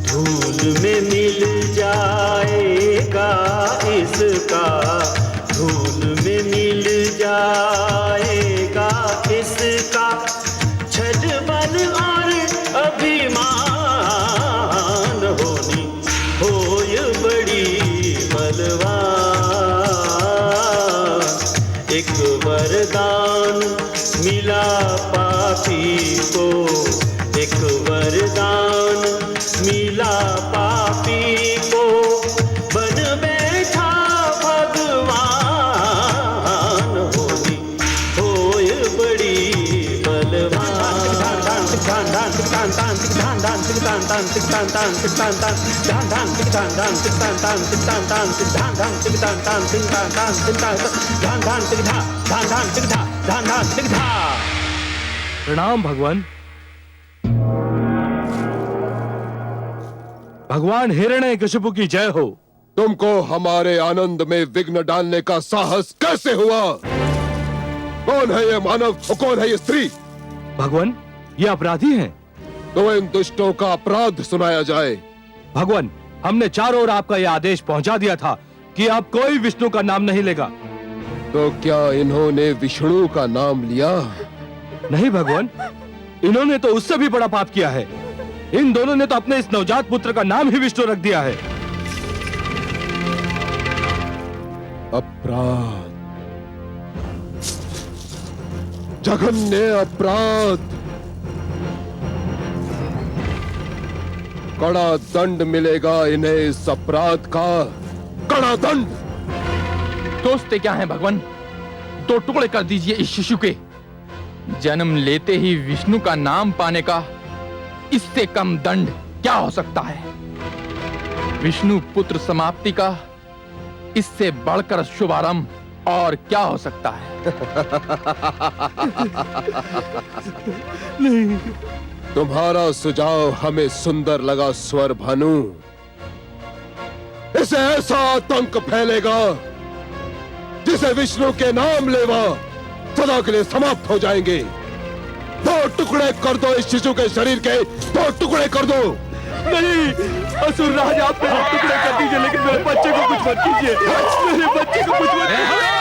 Speaker 13: धूल में मिल जाएगा इसका, धूल में मिल जाएगा इसका छल बल और अभिमान। होनी होय बड़ी बलवान, एक वरदान मिला पापी को, एक वरदान मिला पापी को, बन बैठा भगवान। होनी होय बड़ी बलवान।
Speaker 2: प्रणाम भगवान। भगवान हिरण्यकशिपु की जय हो।
Speaker 7: तुमको हमारे आनंद में विघ्न डालने का साहस कैसे हुआ? कौन है ये मानव और कौन है ये स्त्री?
Speaker 2: भगवान, ये अपराधी हैं।
Speaker 7: तो इन दुष्टों का अपराध सुनाया जाए।
Speaker 2: भगवान, हमने चारों ओर आपका यह आदेश पहुंचा दिया था कि अब कोई विष्णु का नाम नहीं लेगा।
Speaker 7: तो क्या इन्होंने विष्णु का नाम लिया?
Speaker 2: नहीं भगवान, इन्होंने तो उससे भी बड़ा पाप किया है। इन दोनों ने तो अपने इस नवजात पुत्र का नाम ही विष्णु रख दिया है।
Speaker 7: अपराध, जघन्य अपराध। कड़ा दंड मिलेगा इन्हें इस अपराध का, कड़ा दंड।
Speaker 14: दोस्ते क्या हैं भगवान? 2 टुकड़े कर दीजिए इस शिशु के। जन्म लेते ही विष्णु का नाम पाने का इससे कम दंड क्या हो सकता है? विष्णु पुत्र समाप्ति का इससे बढ़कर शुभारंभ और क्या हो सकता है?
Speaker 7: नहीं। तुम्हारा सुझाव हमें सुंदर लगा स्वर भानु। इसे ऐसा आतंक फैलेगा जिसे विष्णु के नाम लेवा सदा के लिए समाप्त हो जाएंगे। 2 टुकड़े कर दो इस शिशु के शरीर के, 2 टुकड़े कर दो।
Speaker 2: नहीं, असुर राज आप मेरे टुकड़े कर दीजिए, लेकिन मेरे बच्चे को कुछ मत कीजिए। मेरे बच्चे को कुछ मत कीजिए।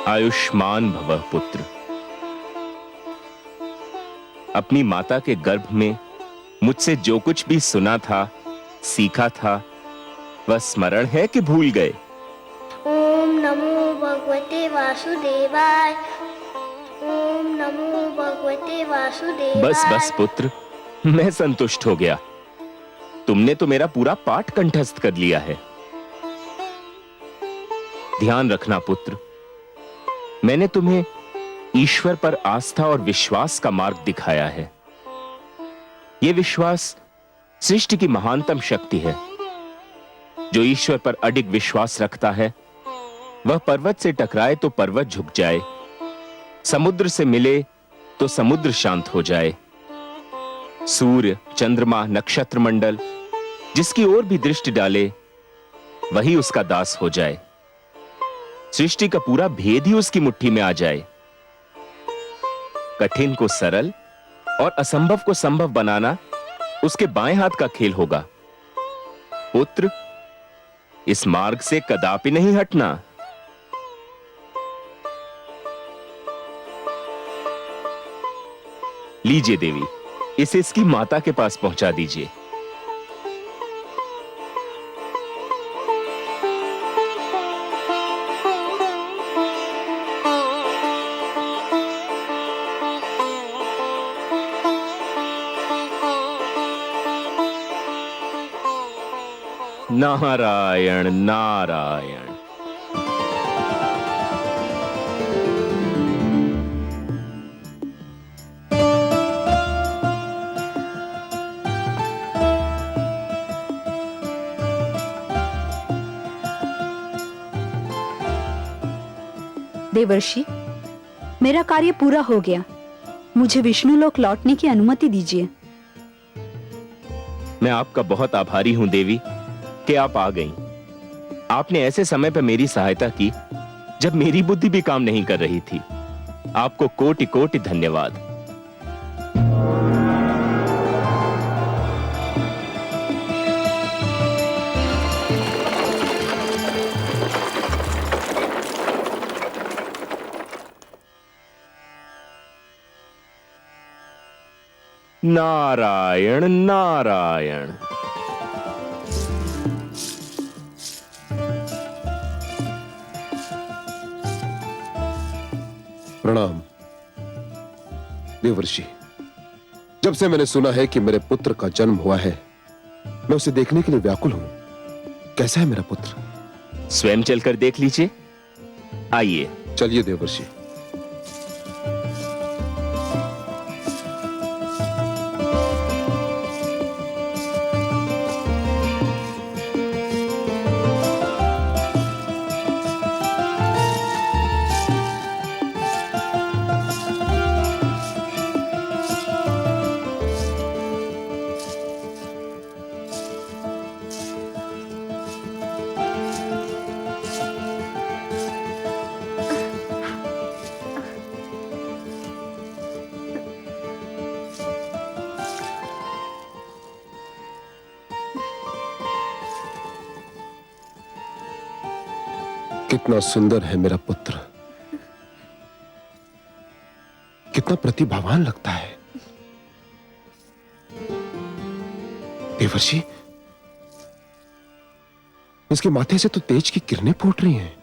Speaker 6: आयुष्मान भव पुत्र। अपनी माता के गर्भ में मुझसे जो कुछ भी सुना था, सीखा था, वह स्मरण है कि भूल गए?
Speaker 8: ओम नमो भगवते वासुदेवाय। ओम नमो भगवते वासुदेवाय।
Speaker 6: बस बस पुत्र, मैं संतुष्ट हो गया। तुमने तो मेरा पूरा पाठ कंठस्थ कर लिया है। ध्यान रखना पुत्र, मैंने तुम्हें ईश्वर पर आस्था और विश्वास का मार्ग दिखाया है। यह विश्वास सृष्टि की महानतम शक्ति है। जो ईश्वर पर अडिग विश्वास रखता है वह पर्वत से टकराए तो पर्वत झुक जाए, समुद्र से मिले तो समुद्र शांत हो जाए। सूर्य, चंद्रमा, नक्षत्र मंडल जिसकी ओर भी दृष्टि डाले वही उसका दास हो जाए। सृष्टि का पूरा भेद ही उसकी मुट्ठी में आ जाए। कठिन को सरल और असंभव को संभव बनाना उसके बाएं हाथ का खेल होगा। पुत्र, इस मार्ग से कदापि नहीं हटना। लीजिए देवी, इसे इसकी माता के पास पहुंचा दीजिए। नारायण नारायण।
Speaker 15: देवर्षि, मेरा कार्य पूरा हो गया। मुझे विष्णुलोक लौटने की अनुमति दीजिए।
Speaker 6: मैं आपका बहुत आभारी हूं देवी कि आप आ गईं। आपने ऐसे समय पर मेरी सहायता की जब मेरी बुद्धि भी काम नहीं कर रही थी। आपको कोटि कोटि धन्यवाद। नारायण नारायण।
Speaker 7: प्रणाम देवर्षि। जब से मैंने सुना है कि मेरे पुत्र का जन्म हुआ है, मैं उसे देखने के लिए व्याकुल हूं। कैसा है मेरा पुत्र?
Speaker 6: स्वयं चलकर देख लीजिए। आइए।
Speaker 7: चलिए देवर्षि। कितना सुंदर है मेरा पुत्र, कितना प्रतिभावान लगता है। देवर्षि, इसके माथे से तो तेज की किरणें फूट रही हैं।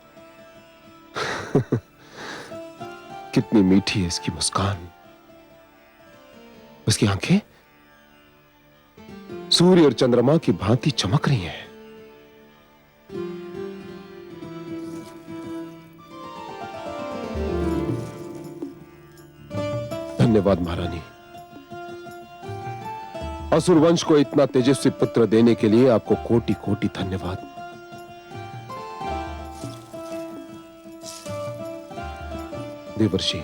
Speaker 7: कितनी मीठी है इसकी मुस्कान। उसकी आंखें सूर्य और चंद्रमा की भांति चमक रही हैं। धन्यवाद महारानी। असुर वंश को इतना तेजस्वी पुत्र देने के लिए आपको कोटि कोटि धन्यवाद। देवर्षि,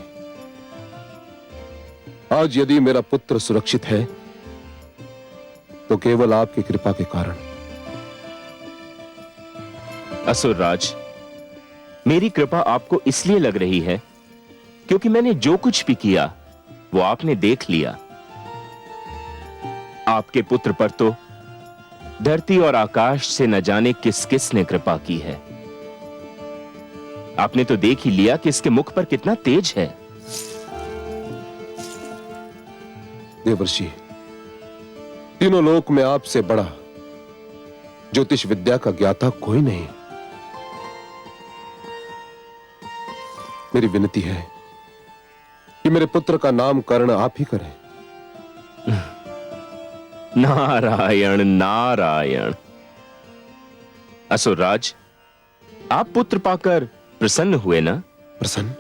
Speaker 7: आज यदि मेरा पुत्र सुरक्षित है तो केवल आपकी कृपा के कारण।
Speaker 6: असुरराज, मेरी कृपा आपको इसलिए लग रही है क्योंकि मैंने जो कुछ भी किया वो आपने देख लिया। आपके पुत्र पर तो धरती और आकाश से न जाने किस किस ने कृपा की है। आपने तो देख ही लिया कि इसके मुख पर कितना तेज है।
Speaker 7: देवर्षि, तीनों लोक में आपसे बड़ा ज्योतिष विद्या का ज्ञाता कोई नहीं। मेरी विनती है कि मेरे पुत्र का नामकरण आप ही करें।
Speaker 6: नारायण नारायण। असुरराज, आप पुत्र पाकर प्रसन्न हुए ना?
Speaker 7: प्रसन्न,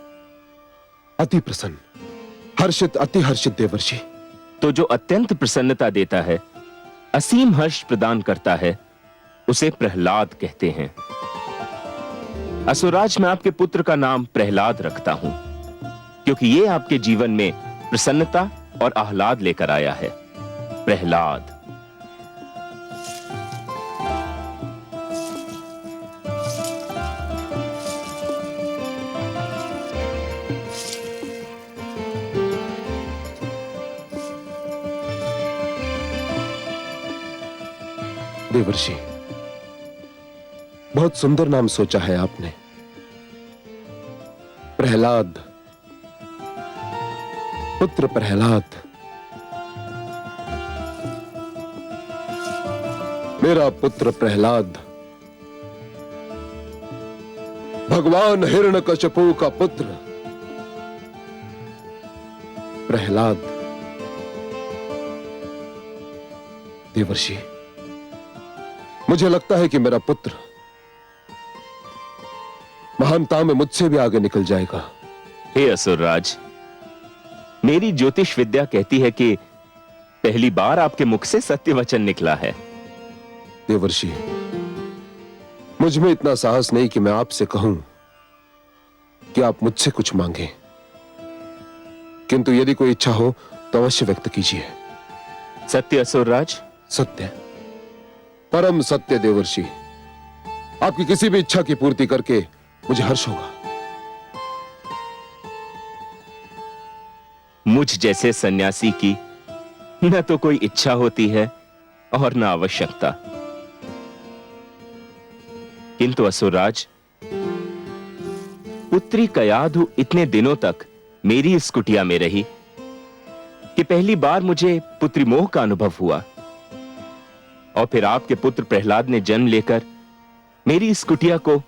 Speaker 7: अति प्रसन्न, हर्षित, अति हर्षित देवर्षि।
Speaker 6: तो जो अत्यंत प्रसन्नता देता है, असीम हर्ष प्रदान करता है, उसे प्रहलाद कहते हैं। असुराज, मैं आपके पुत्र का नाम प्रहलाद रखता हूं क्योंकि ये आपके जीवन में प्रसन्नता और आह्लाद लेकर आया है। प्रहलाद।
Speaker 7: देवर्षि, बहुत सुंदर नाम सोचा है आपने, प्रहलाद, पुत्र प्रहलाद। मेरा पुत्र प्रहलाद भगवान हिरण्यकशिपु का पुत्र प्रहलाद। देवर्षि, मुझे लगता है कि मेरा पुत्र महानता में मुझसे भी आगे निकल जाएगा।
Speaker 6: हे असुरराज, मेरी ज्योतिष विद्या कहती है कि पहली बार आपके मुख से सत्य वचन निकला है।
Speaker 7: देवर्षि, मुझ में इतना साहस नहीं कि मैं आपसे कहूं कि आप मुझसे कुछ मांगें, किंतु यदि कोई इच्छा हो तो अवश्य व्यक्त कीजिए।
Speaker 6: सत्य असुरराज?
Speaker 7: सत्य, परम सत्य देवर्षि। आपकी किसी भी इच्छा की पूर्ति करके मुझे हर्ष होगा।
Speaker 6: मुझ जैसे सन्यासी की न तो कोई इच्छा होती है और न आवश्यकता, किंतु असुरराज, पुत्री कयाधु इतने दिनों तक मेरी इस कुटिया में रही कि पहली बार मुझे पुत्री मोह का अनुभव हुआ, और फिर आपके पुत्र प्रहलाद ने जन्म लेकर मेरी इस कुटिया को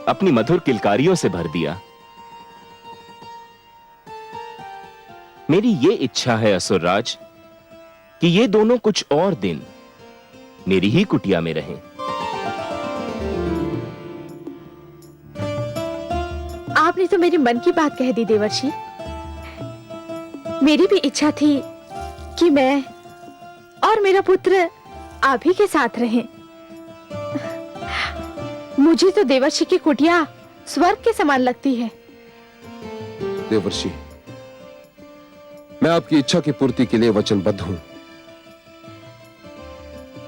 Speaker 6: अपनी मधुर किलकारियों से भर दिया। मेरी ये इच्छा है असुरराज कि ये दोनों कुछ और दिन मेरी ही कुटिया में रहें।
Speaker 3: आपने तो मेरे मन की बात कह दी देवर्षि। मेरी भी इच्छा थी कि मैं और मेरा पुत्र आप ही के साथ रहें। मुझे तो देवर्षि की कुटिया स्वर्ग के समान लगती है।
Speaker 7: देवर्षि, मैं आपकी इच्छा की पूर्ति के लिए वचनबद्ध हूं।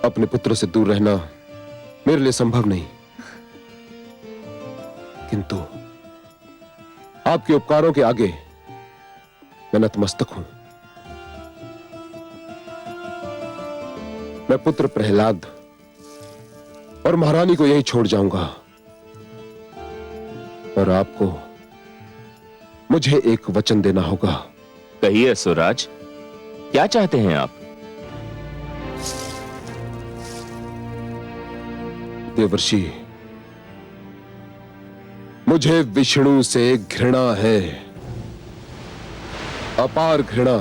Speaker 7: अपने पुत्र से दूर रहना मेरे लिए संभव नहीं, किंतु आपके उपकारों के आगे मैं नतमस्तक हूं। मैं पुत्र प्रहलाद और महारानी को यही छोड़ जाऊंगा, और आपको मुझे एक वचन देना होगा।
Speaker 6: कहिए असुरराज, क्या चाहते हैं आप?
Speaker 7: देवर्षि, मुझे विष्णु से घृणा है, अपार घृणा,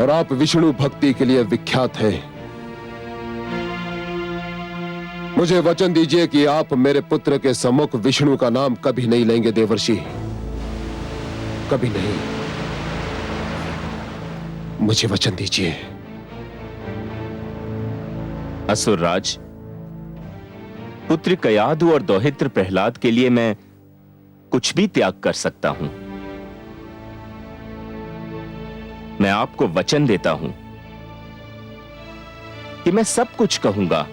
Speaker 7: और आप विष्णु भक्ति के लिए विख्यात हैं। मुझे वचन दीजिए कि आप मेरे पुत्र के सम्मुख विष्णु का नाम कभी नहीं लेंगे देवर्षि, कभी नहीं। मुझे वचन दीजिए।
Speaker 6: असुरराज, पुत्र कयाधु और दौहित्र प्रहलाद के लिए मैं कुछ भी त्याग कर सकता हूं। मैं आपको वचन देता हूं कि मैं सब कुछ कहूंगा,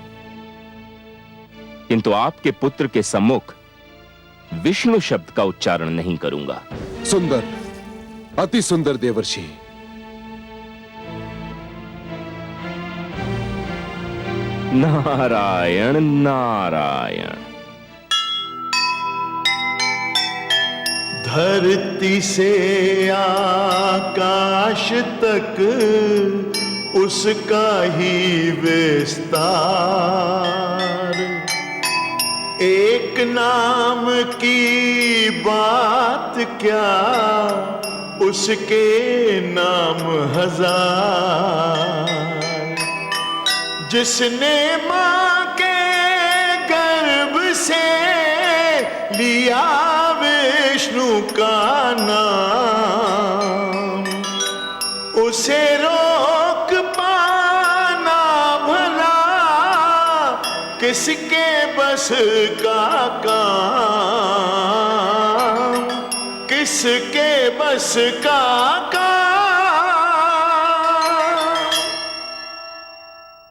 Speaker 6: किंतु आपके पुत्र के सम्मुख विष्णु शब्द का उच्चारण नहीं करूंगा।
Speaker 7: सुंदर, अति सुंदर देवर्षि।
Speaker 6: नारायण नारायण।
Speaker 13: धरती से आकाश तक उसका ही विस्तार, एक नाम की बात क्या, उसके नाम हजार। जिसने मां के लिया विष्णु का नाम, उसे रोक पाना भला किसके बस का काम, किसके बस का काम।